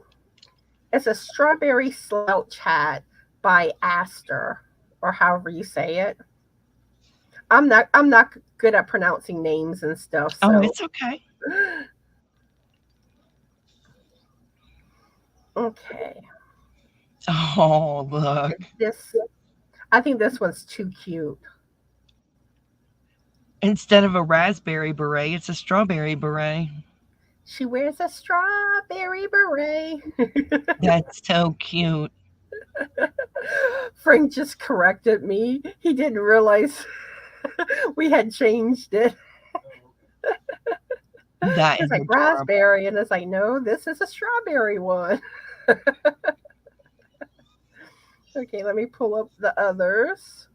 is a strawberry slouch hat by Aster, or however you say it. I'm not good at pronouncing names and stuff. So. Oh, it's okay. Okay. Oh, look. I think this one's too cute. Instead of a raspberry beret, it's a strawberry beret. She wears a strawberry beret. That's so cute. Frank just corrected me. He didn't realize we had changed it. That It's is like adorable. raspberry, and it's like, no, this is a strawberry one. Okay, let me pull up the others.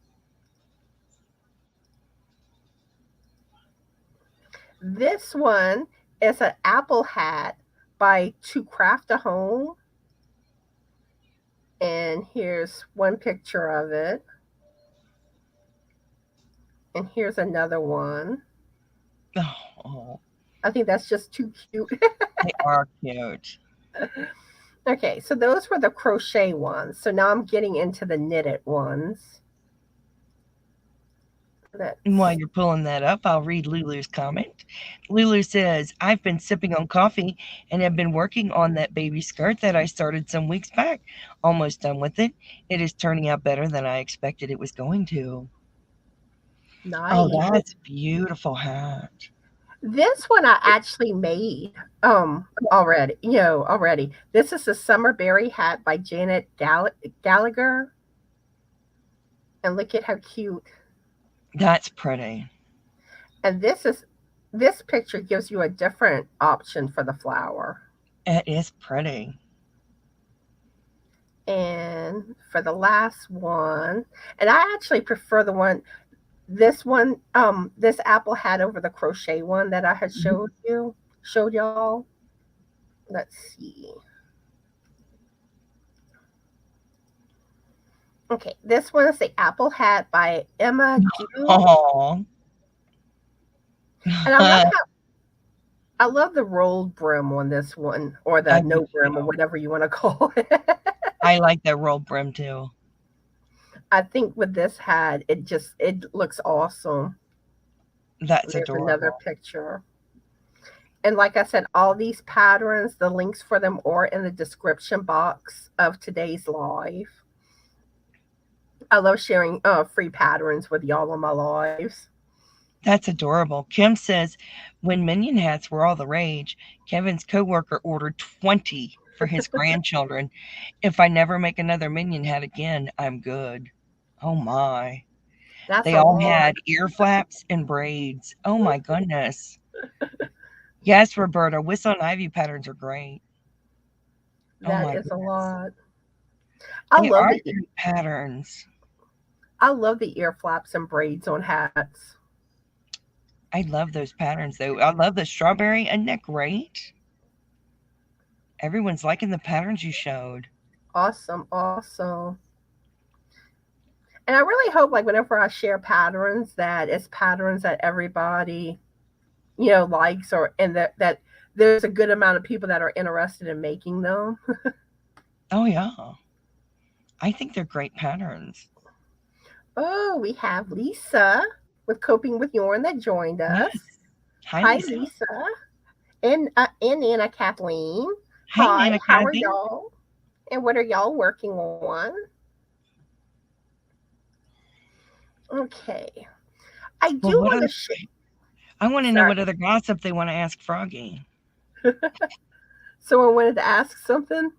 This one is an apple hat by To Craft a Home. And here's one picture of it. And here's another one. Oh, I think that's just too cute. they are cute. Okay, so those were the crochet ones. So now I'm getting into the knitted ones. And while Let's you're pulling that up, I'll read Lulu's comment. Lulu says, I've been sipping on coffee and have been working on that baby skirt that I started some weeks back. Almost done with it. It is turning out better than I expected it was going to. Oh, nice. that's a beautiful hat. This one I actually made already, already. This is a summer berry hat by Janet Gallagher. And look at how cute. That's pretty. And this picture gives you a different option for the flower. It is pretty. And for the last one, and I actually prefer this one, this apple hat over the crochet one that I had showed y'all. Let's see. Okay, this one is the apple hat by Emma Gill. Oh. And I love the rolled brim on this one, or the I do no brim, or too. whatever you want to call it. I like that rolled brim too. I think with this hat, it looks awesome. That's There's another adorable. picture. And like I said, all these patterns, the links for them are in the description box of today's live. I love sharing free patterns with y'all on my lives. That's adorable. Kim says, when minion hats were all the rage, Kevin's coworker ordered 20 for his grandchildren. If I never make another minion hat again, I'm good. Oh my. That's They a all lot. had ear flaps and braids. Oh my goodness. Yes, Roberta, whistle and ivy patterns are great. Oh That my is a goodness. lot. I They love are the great patterns. I love the ear flaps and braids on hats. I love those patterns though. I love the strawberry. Isn't that great? Everyone's liking the patterns you showed. Awesome, awesome. And I really hope, like, whenever I share patterns, that it's patterns that everybody, likes, or and that there's a good amount of people that are interested in making them. Oh yeah. I think they're great patterns. Oh, we have Lisa with Coping with Yarn that joined us. Yes. Hi, Hi, Lisa. Lisa. And Anna Kathleen. Hey, Hi, Nana how are Kathy. y'all? And what are y'all working on? Okay. I do Well, what want other? to share. I want to know Sorry. what other gossip they want to ask Froggy. Someone wanted to ask something.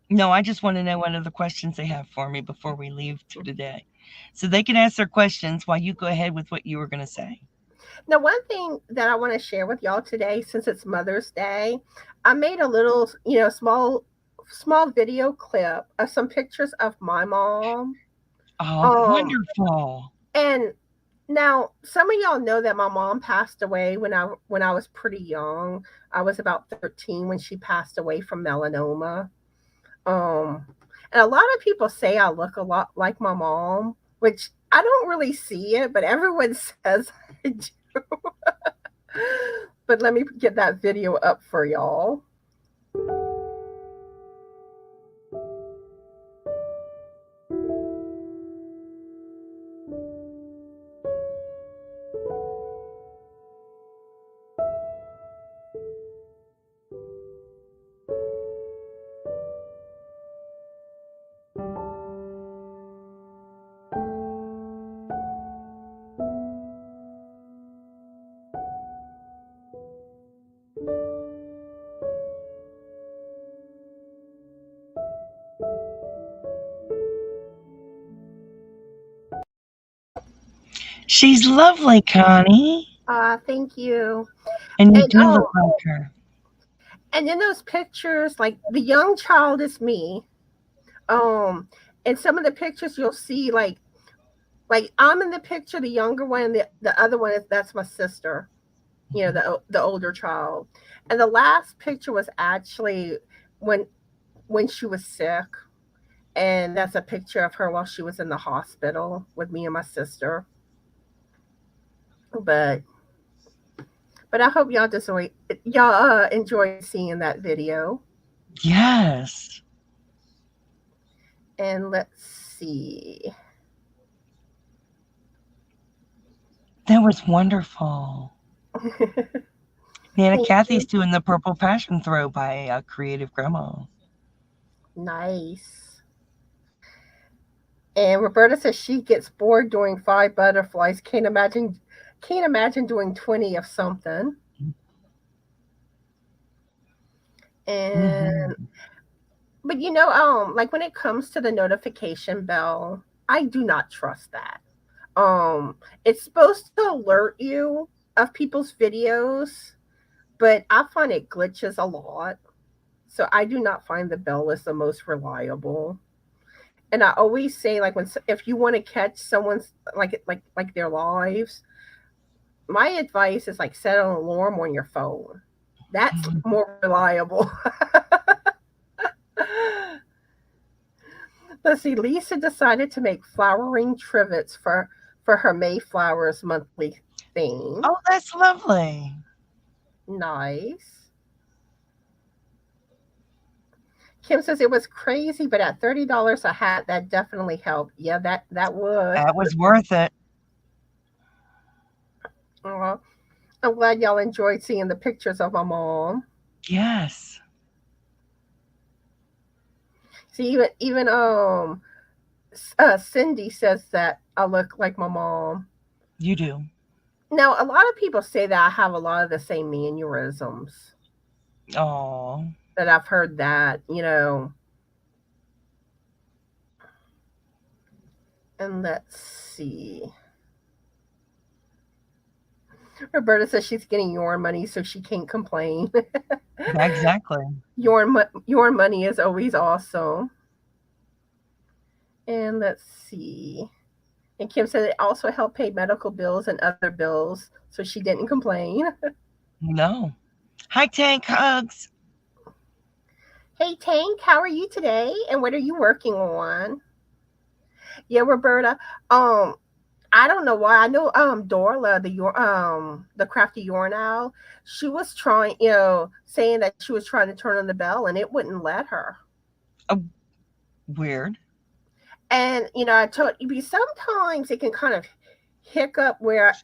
No, I just want to know what other questions they have for me before we leave to today. So they can ask their questions while you go ahead with what you were going to say. Now, one thing that I want to share with y'all today, since it's Mother's Day, I made a little, small video clip of some pictures of my mom. Oh, Um, wonderful. and now some of y'all know that my mom passed away when I was pretty young. I was about 13 when she passed away from melanoma. Um, and a lot of people say I look a lot like my mom, which I don't really see it, but everyone says I do. But let me get that video up for y'all. She's lovely, Connie. Thank you. And you And do look like her. And in those pictures, like the young child is me. Um, and some of the pictures you'll see like I'm in the picture, the younger one, and the other one is that's my sister. You know, the older child. And the last picture was actually when when she was sick, and that's a picture of her while she was in the hospital with me and my sister. But but I hope y'all enjoyed seeing that video. Yes. And let's see. That was wonderful. Nana Thank Kathy's you. doing the Purple Passion Throw by Creative Grandma. Nice. And Roberta says she gets bored doing 5 butterflies. Can't imagine doing 20 of something. And Mm-hmm. but like when it comes to the notification bell, I do not trust that. It's supposed to alert you of people's videos, but I find it glitches a lot. So I do not find the bell is the most reliable. And I always say, like, if you want to catch someone's like their lives, my advice is like set an alarm on your phone. That's more reliable. Let's see. Lisa decided to make flowering trivets for her Mayflowers monthly theme. Oh, that's lovely. Nice. Kim says it was crazy, but at $30 a hat, that definitely helped. Yeah, that would. That was worth it. Uh, I'm glad y'all enjoyed seeing the pictures of my mom. Yes. See, even Cindy says that I look like my mom. You do. Now, a lot of people say that I have a lot of the same mannerisms. Oh. That I've heard that. And let's see. Roberta says she's getting yarn money, so she can't complain. Exactly. Yarn money is always awesome. And let's see. And Kim said it also helped pay medical bills and other bills, so she didn't complain. No. Hi, Tank. Hugs. Hey Tank, how are you today? And what are you working on? Yeah, Roberta. I don't know why. I know Dorla, the crafty yarn owl, she was trying, saying that she was trying to turn on the bell and it wouldn't let her. Oh, weird. And I told you sometimes it can kind of hiccup where if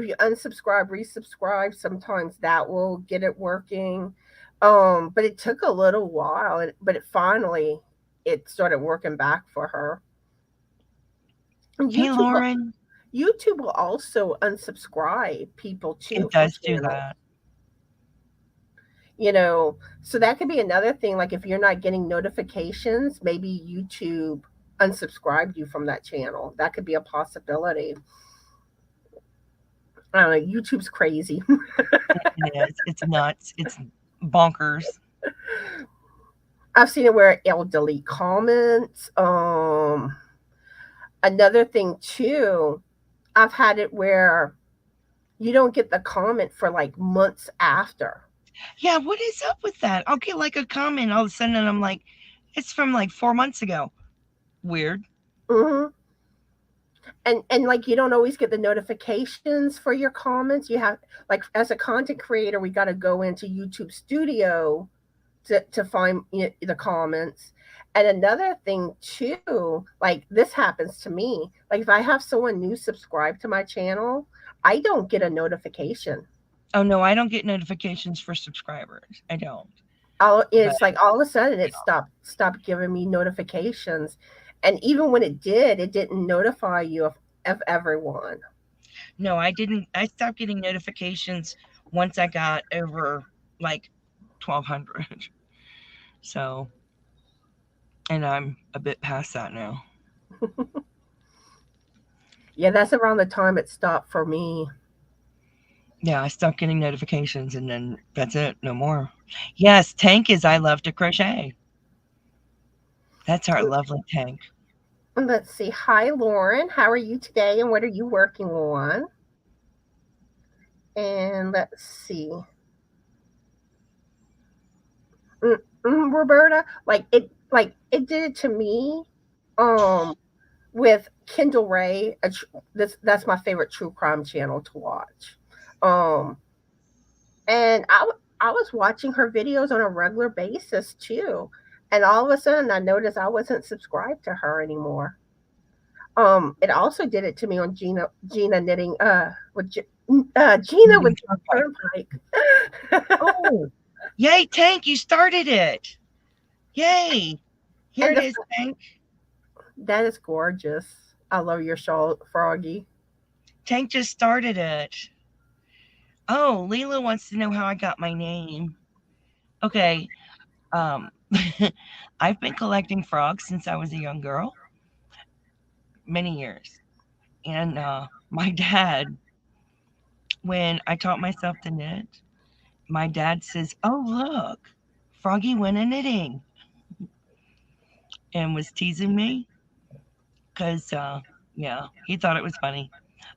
you unsubscribe, resubscribe, sometimes that will get it working. But it took a little while, but it started working back for her. And Hey, Lauren. YouTube will also unsubscribe people too It from does do channels. that. So that could be another thing. Like if you're not getting notifications, maybe YouTube unsubscribed you from that channel. That could be a possibility. I don't know. YouTube's crazy. It is. It's nuts. It's bonkers. I've seen it where it'll delete comments. Another thing too, I've had it where you don't get the comment for like months after. Yeah, what is up with that? I'll get like a comment all of a sudden and I'm like, it's from like 4 months ago. Weird. Hmm. And like you don't always get the notifications for your comments. You have, like, as a content creator, we got to go into YouTube Studio to find the comments. And another thing too, like this happens to me. Like if I have someone new subscribe to my channel, I don't get a notification. Oh no, I don't get notifications for subscribers. I don't. But It's like all of a sudden it stopped giving me notifications. And even when it didn't notify you of everyone. no, I didn't. I stopped getting notifications once I got over like 1200. So, and I'm a bit past that now. Yeah, that's around the time it stopped for me. Yeah, I stopped getting notifications and then that's it. No more. Yes, Tank is I love to crochet. That's our lovely Tank. Let's see. Hi, Lauren. How are you today and what are you working on? And let's see. Roberta, like it did it to me. Um, with Kendall Ray, that's my favorite true crime channel to watch. Um, and I was watching her videos on a regular basis too, and all of a sudden I noticed I wasn't subscribed to her anymore. It also did it to me on Gina knitting Gina with Knitting Turnpike. Turnpike. Oh, yay, Tank, you started it. Yay. Here And it is, Tank. that is gorgeous. I love your shawl, Froggy. Tank just started it. Oh, Leela wants to know how I got my name. Okay. Um, I've been collecting frogs since I was a young girl, many years. And my dad, when I taught myself to knit, my dad says, "Oh, look, Froggy went a knitting," and was teasing me because, yeah, he thought it was funny.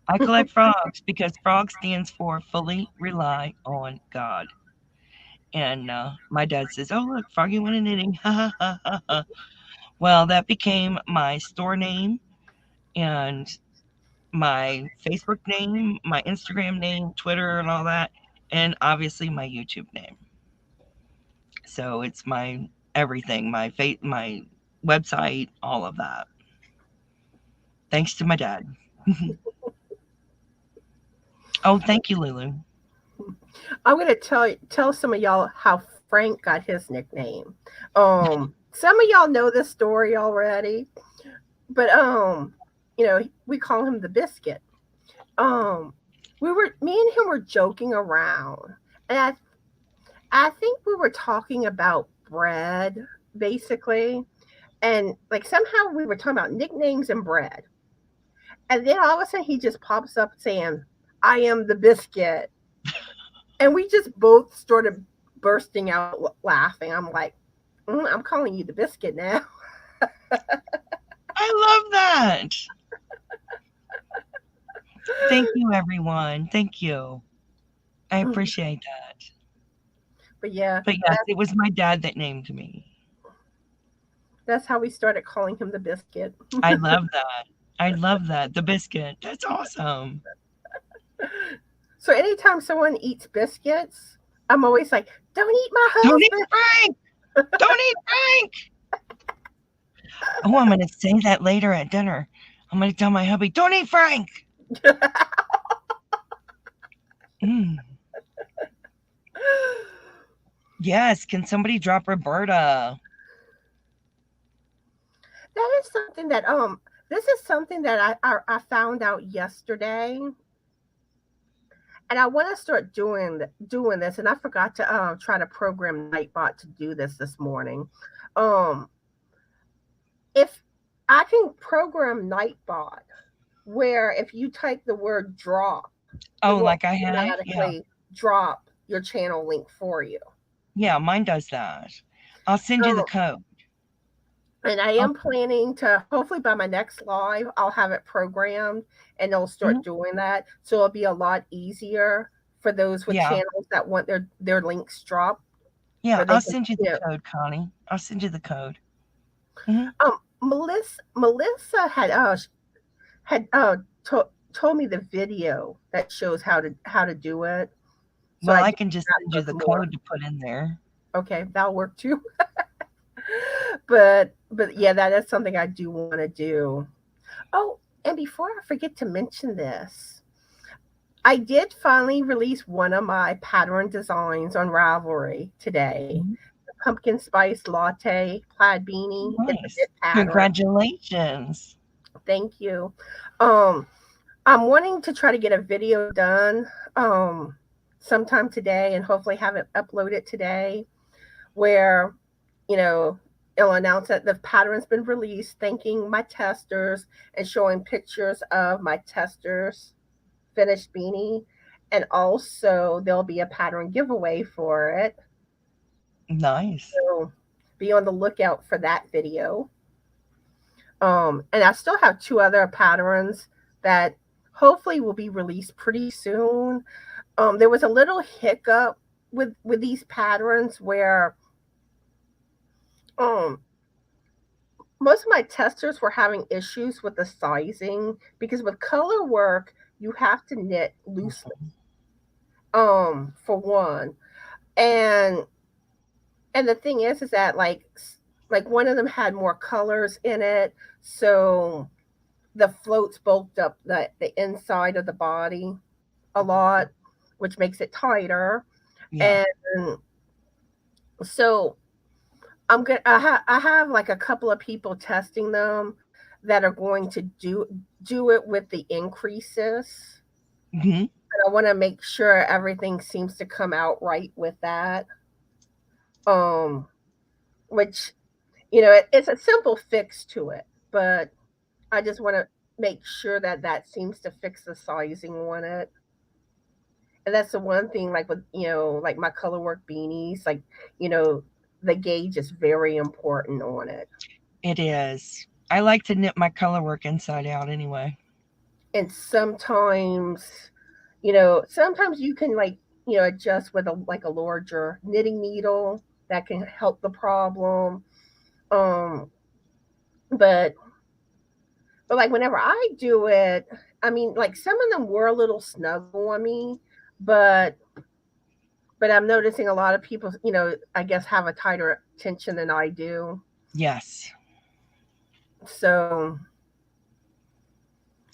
I collect frogs because frog stands for fully rely on God. And my dad says, "Oh, look, Froggy went a knitting." Ha ha ha ha. Well, that became my store name and my Facebook name, my Instagram name, Twitter, and all that, and obviously my YouTube name. So it's my everything, my website, all of that. Thanks to my dad. Oh, thank you, Lulu. I'm gonna tell some of y'all how Frank got his nickname. Some of y'all know this story already, but we call him the Biscuit. Um, me and him were joking around, and I think we were talking about bread basically, and like somehow we were talking about nicknames and bread, and then all of a sudden he just pops up saying, "I am the Biscuit." And we just both started bursting out laughing. I'm like, I'm calling you the Biscuit now. I love that. Thank you, everyone. Thank you. I appreciate that. But yeah, But yes, it was my dad that named me. that's how we started calling him the Biscuit. I love that. I love that. The biscuit. That's awesome. So anytime someone eats biscuits, I'm always like, don't eat my Don't eat husband. Frank. Don't eat Frank. Oh, I'm going to say that later at dinner. I'm going to tell my hubby, don't eat Frank. Mm. Yes. Can somebody drop Roberta? That is something that this is something that I found out yesterday, and I want to start doing this, and I forgot to try to program Nightbot to do this morning. Um, if I can program Nightbot where if you type the word drop, it Oh, will like I have? Yeah. automatically drop your channel link for you. Yeah, mine does that. I'll send you the Um, code. and I Oh, am planning to hopefully by my next live, I'll have it programmed and they'll mhm. start doing that. So it'll be a lot easier for those with Yeah. channels that want their links dropped Yeah. where they I'll can send you the code, Connie. I'll send you the code. Hmm. Melissa had told me the video that shows how to do it. So Well, I I did can just that send you the before. code to put in there. Okay, that'll work too. But yeah, that is something I do want to do. Oh, and before I forget to mention this, I did finally release one of my pattern designs on Ravelry today. Mhm. The pumpkin spice latte plaid beanie. It's a Nice. bit pattern. Congratulations. Thank you. Um, I'm wanting to try to get a video done sometime today and hopefully have it uploaded today where you know, it'll announce that the pattern's been released, thanking my testers and showing pictures of my testers' finished beanie. And also, there'll be a pattern giveaway for it. Nice. So be on the lookout for that video. And I still have two other patterns that hopefully will be released pretty soon. There was a little hiccup with these patterns where um most of my testers were having issues with the sizing because with color work you have to knit loosely, Mhm. for one. And and the thing is that like one of them had more colors in it, so the floats bulked up the inside of the body a lot, which makes it tighter. Yeah. And so I have like a couple of people testing them that are going to do it with the increases. Hmm. And I want to make sure everything seems to come out right with that. Um, which it's a simple fix to it, but I just want to make sure that that seems to fix the sizing on it. And that's the one thing, like with like my color work beanies, like you know, the gauge is very important on it. It is. I like to knit my color work inside out anyway. And sometimes you can like adjust with a larger knitting needle that can help the problem. Um, but like whenever I do it, I mean, like some of them were a little snuggle on me, but I'm noticing a lot of people, I guess have a tighter tension than I do. Yes. So,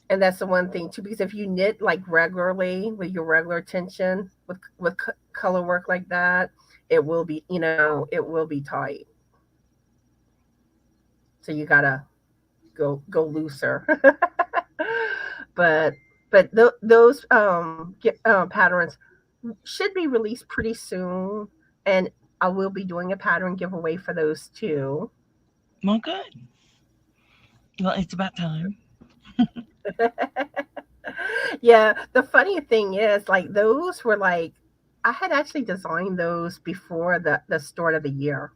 and that's the one thing too, because if you knit like regularly with your regular tension with color work like that, it will be tight. So you gotta go looser. but those patterns should be released pretty soon, and I will be doing a pattern giveaway for those too. Well, good. Well, it's about time. Yeah, the funny thing is, like those were like I had actually designed those before the start of the year.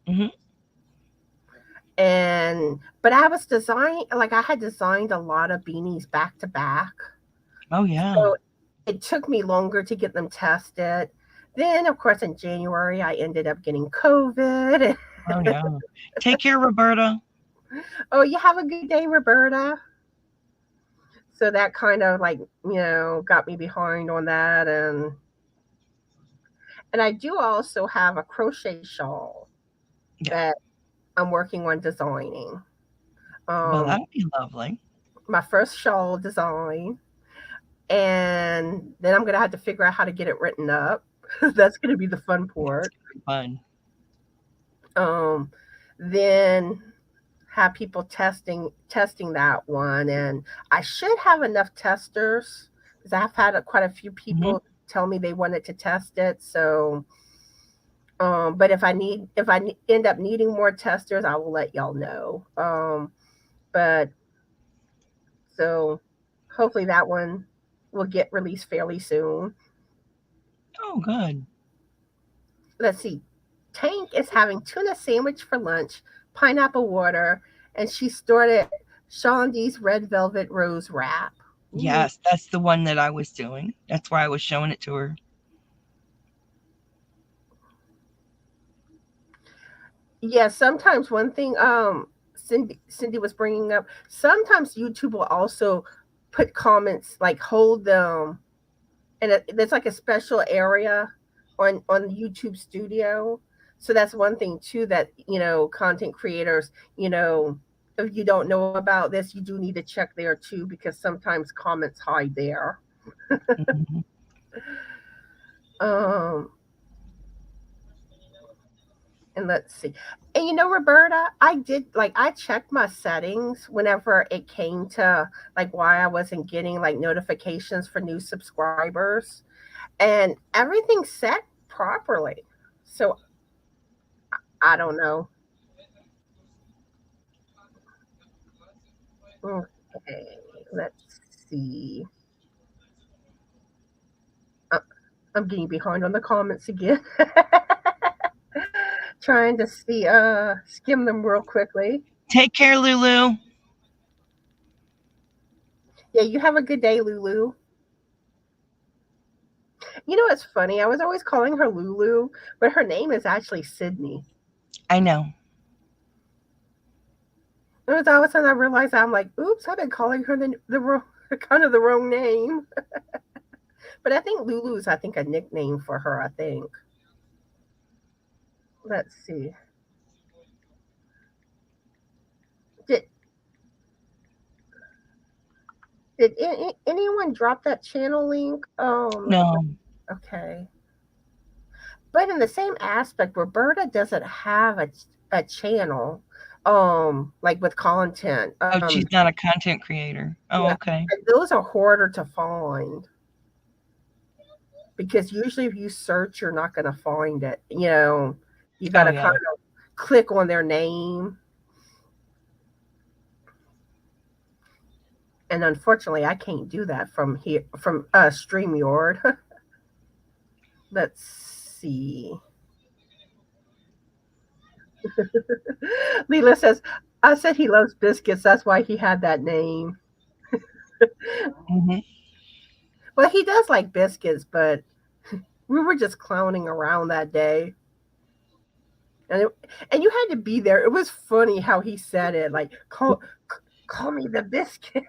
Hmm. And but I was designing like I had designed a lot of beanies back to back. Oh, yeah. So it took me longer to get them tested. Then of course in January I ended up getting COVID. Oh, yeah. Take care, Roberta. Oh, you have a good day, Roberta. So that kind of like, got me behind on that. And I do also have a crochet shawl Yeah. that I'm working on designing. Well, Um, that'll be lovely. my first shawl design, and then I'm gonna have to figure out how to get it written up. That's gonna be the fun That's part. gonna be fun. Um, then have people testing that one, and I should have enough testers because I've had quite a few Hmm. people tell me they wanted to test it. So, but if end up needing more testers, I will let y'all know. But so hopefully that one will get released fairly soon. Oh, good. Let's see. Tank is having tuna sandwich for lunch, pineapple water, and she started Shondi's red velvet rose wrap. Ooh. Yes, that's the one that I was doing. That's why I was showing it to her. Yeah, sometimes one thing Cindy was bringing up, sometimes YouTube will also put comments like hold them, and there's like a special area on YouTube Studio. So that's one thing too that content creators, if you don't know about this, you do need to check there too because sometimes comments hide there. Hmm. Um, and let's see. And Roberta, I checked my settings whenever it came to like why I wasn't getting like notifications for new subscribers, and everything's set properly. So I don't know. Okay, let's see. Uh, I'm getting behind on the comments again. trying to see skim them real quickly. Take care, Lulu. Yeah, you have a good day, Lulu. You know, it's funny. I was always calling her Lulu, but her name is actually Sydney. I know. It was all of a sudden I realized I'm like, oops, I've been calling her kind of the wrong name. But I think Lulu's I think a nickname for her. I think. Let's see. Did anyone drop that channel link? No. Okay. But in the same aspect, Roberta doesn't have a channel, like with content. Oh, she's not a content creator. Oh, Yeah, okay. and those are harder to find because usually if you search, you're not going to find it. You got Oh, to yeah. kind of click on their name. And unfortunately, I can't do that from here from StreamYard. Let's see. Leela says, I said he loves biscuits. That's why he had that name. Mm-hmm. Well, he does like biscuits, but we were just clowning around that day. And you had to be there. It was funny how he said it, like, call me the biscuit.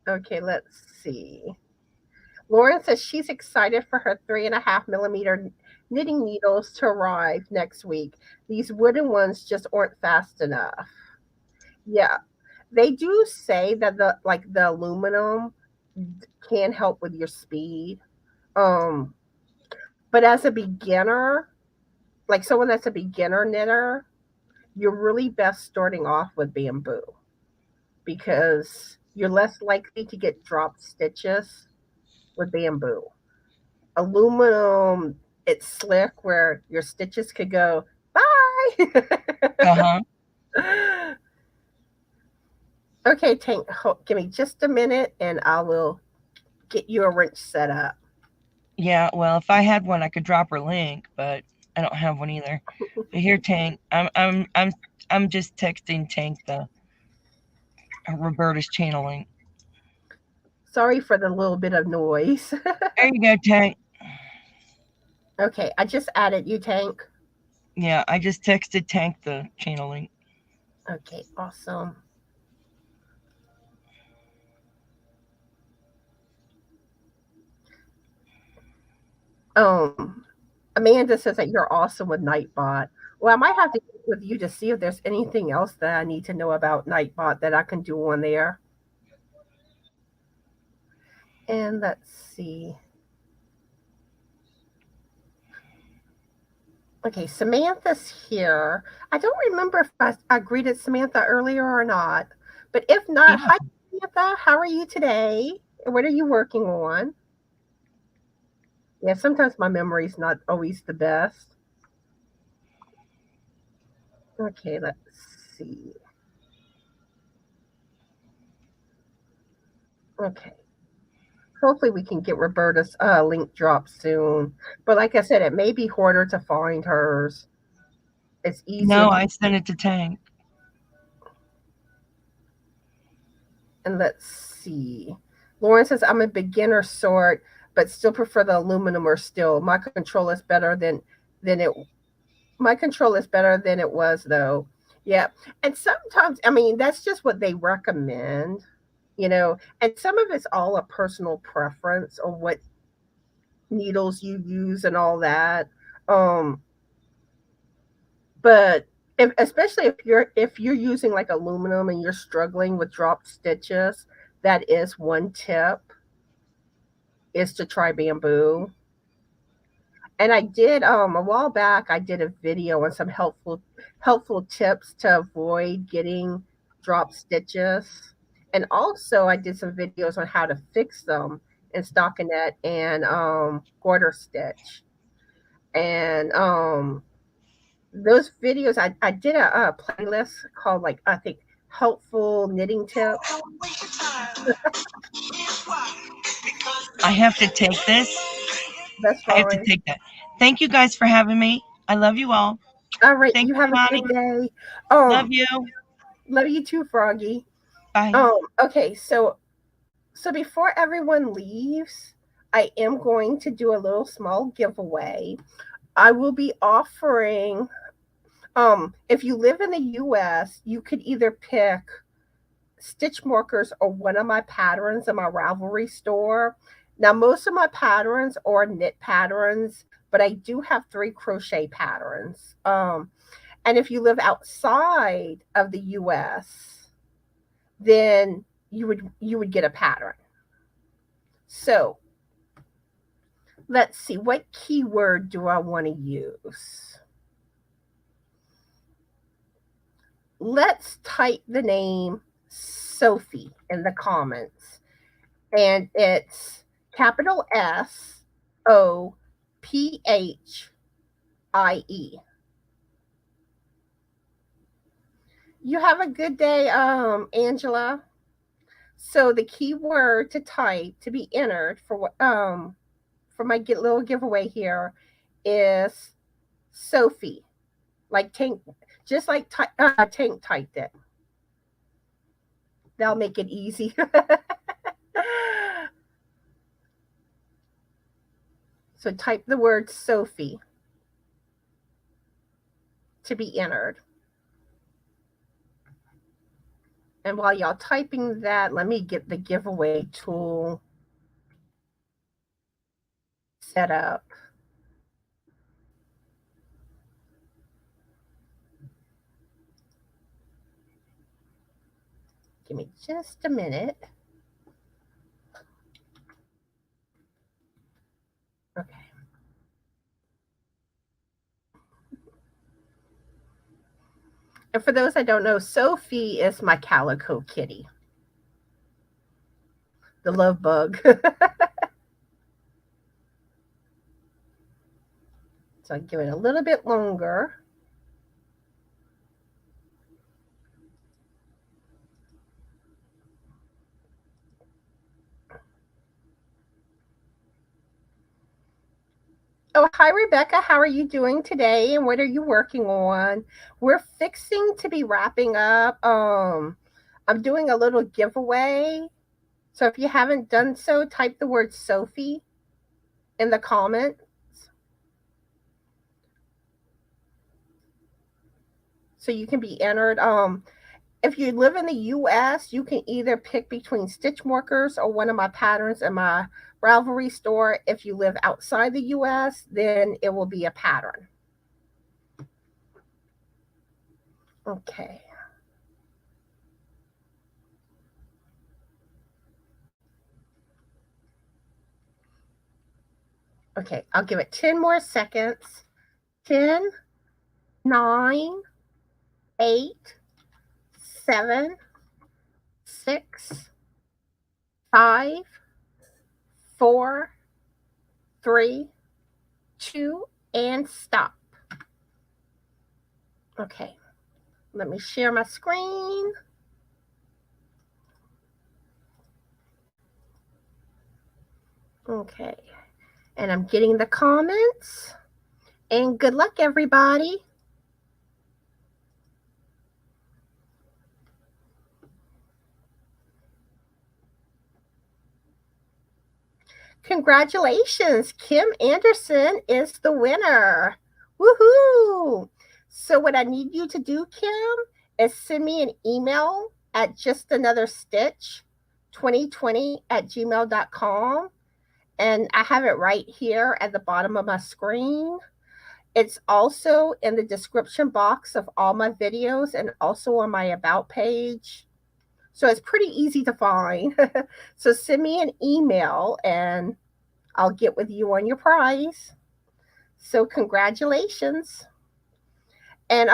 Okay, let's see. Lauren says she's excited for her 3.5 millimeter knitting needles to arrive next week. These wooden ones just aren't fast enough. Yeah, they do say that the aluminum can help with your speed. But as a beginner, like someone that's a beginner knitter, you're really best starting off with bamboo because you're less likely to get dropped stitches with bamboo. Aluminum, it's slick where your stitches could go bye. Uh-huh. Okay, Tank, give me just a minute and I will get you a wrench set up. Yeah, well, if I had one, I could drop her link, but I don't have one either. But here, Tank, I'm just texting Tank the Roberta's channel link. Sorry for the little bit of noise. There you go, Tank. Okay, I just added you, Tank. Yeah, I just texted Tank the channel link. Okay, awesome. Amanda says that you're awesome with Nightbot. Well, I might have to get with you to see if there's anything else that I need to know about Nightbot that I can do on there. And let's see. Okay, Samantha's here. I don't remember if I greeted Samantha earlier or not. But if not, Yeah. hi, Samantha. How are you today? And what are you working on? Yeah, sometimes my memory's not always the best. Okay, let's see. Okay. Hopefully we can get Roberta's link drop soon. But like I said, it may be harder to find hers. It's easier. No, I sent it to Tank. And let's see. Lauren says, I'm a beginner sort, but still prefer the aluminum or steel. My control is better than it was though. Yeah. And sometimes, I mean, that's just what they recommend, and some of it's all a personal preference on what needles you use and all that. But especially if you're using like aluminum and you're struggling with dropped stitches, that is one tip, is to try bamboo. And I did a while back I did a video on some helpful tips to avoid getting dropped stitches. And also I did some videos on how to fix them in stockinette and garter stitch. And those videos, I did a playlist called, like, I think, helpful knitting tips. I have to take this. That's I have to fine. take that. Thank you guys for having me. I love you all. All right, Thank you you, have a Connie. good day. Love you. Love you too, Froggy. Bye. Okay, so before everyone leaves, I am going to do a little small giveaway. I will be offering if you live in the US, you could either pick stitch markers or one of my patterns in my Ravelry store. Now, most of my patterns are knit patterns, but I do have 3 crochet patterns. And if you live outside of the US, then you would get a pattern. So let's see, what keyword do I want to use? Let's type the name Sophie in the comments. And it's capital SOPHIE. You have a good day, Angela. So the keyword to type to be entered for my little giveaway here is Sophie, like Tank, just like Tank typed it. That'll make it easy. So type the word Sophie to be entered. And while y'all typing that, let me get the giveaway tool set up. Give me just a minute. Okay. And for those that don't know, Sophie is my calico kitty, the love bug. So I give it a little bit longer. Oh, hi, Rebecca. How are you doing today? And what are you working on? We're fixing to be wrapping up. I'm doing a little giveaway. So if you haven't done so, type the word Sophie in the comments. So you can be entered. If you live in the US, you can either pick between stitch markers or one of my patterns in my Ravelry store. If you live outside the US, then it will be a pattern. Okay. Okay, I'll give it 10 more seconds. 10, 9, 8, 7, 6, 5, 4, 3, 2, and stop. Okay, let me share my screen. Okay, and I'm getting the comments. And good luck, everybody. Congratulations, Kim Anderson is the winner. Woohoo! So what I need you to do, Kim, is send me an email at justanotherstitch2020@gmail.com. And I have it right here at the bottom of my screen. It's also in the description box of all my videos and also on my about page. So it's pretty easy to find. So send me an email and I'll get with you on your prize. So congratulations. And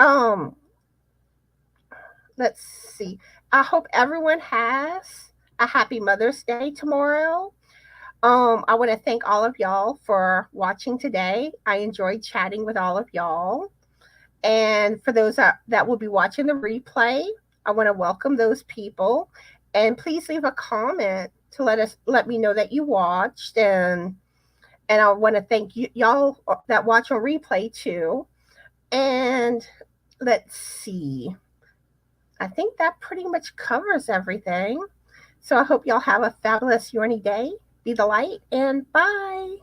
let's see. I hope everyone has a happy Mother's Day tomorrow. I want to thank all of y'all for watching today. I enjoyed chatting with all of y'all. And for those that will be watching the replay, I want to welcome those people. And please leave a comment to let me know that you watched. And And I want to thank y'all that watch on replay too. And let's see. I think that pretty much covers everything. So I hope y'all have a fabulous Yorny day. Be the light and bye.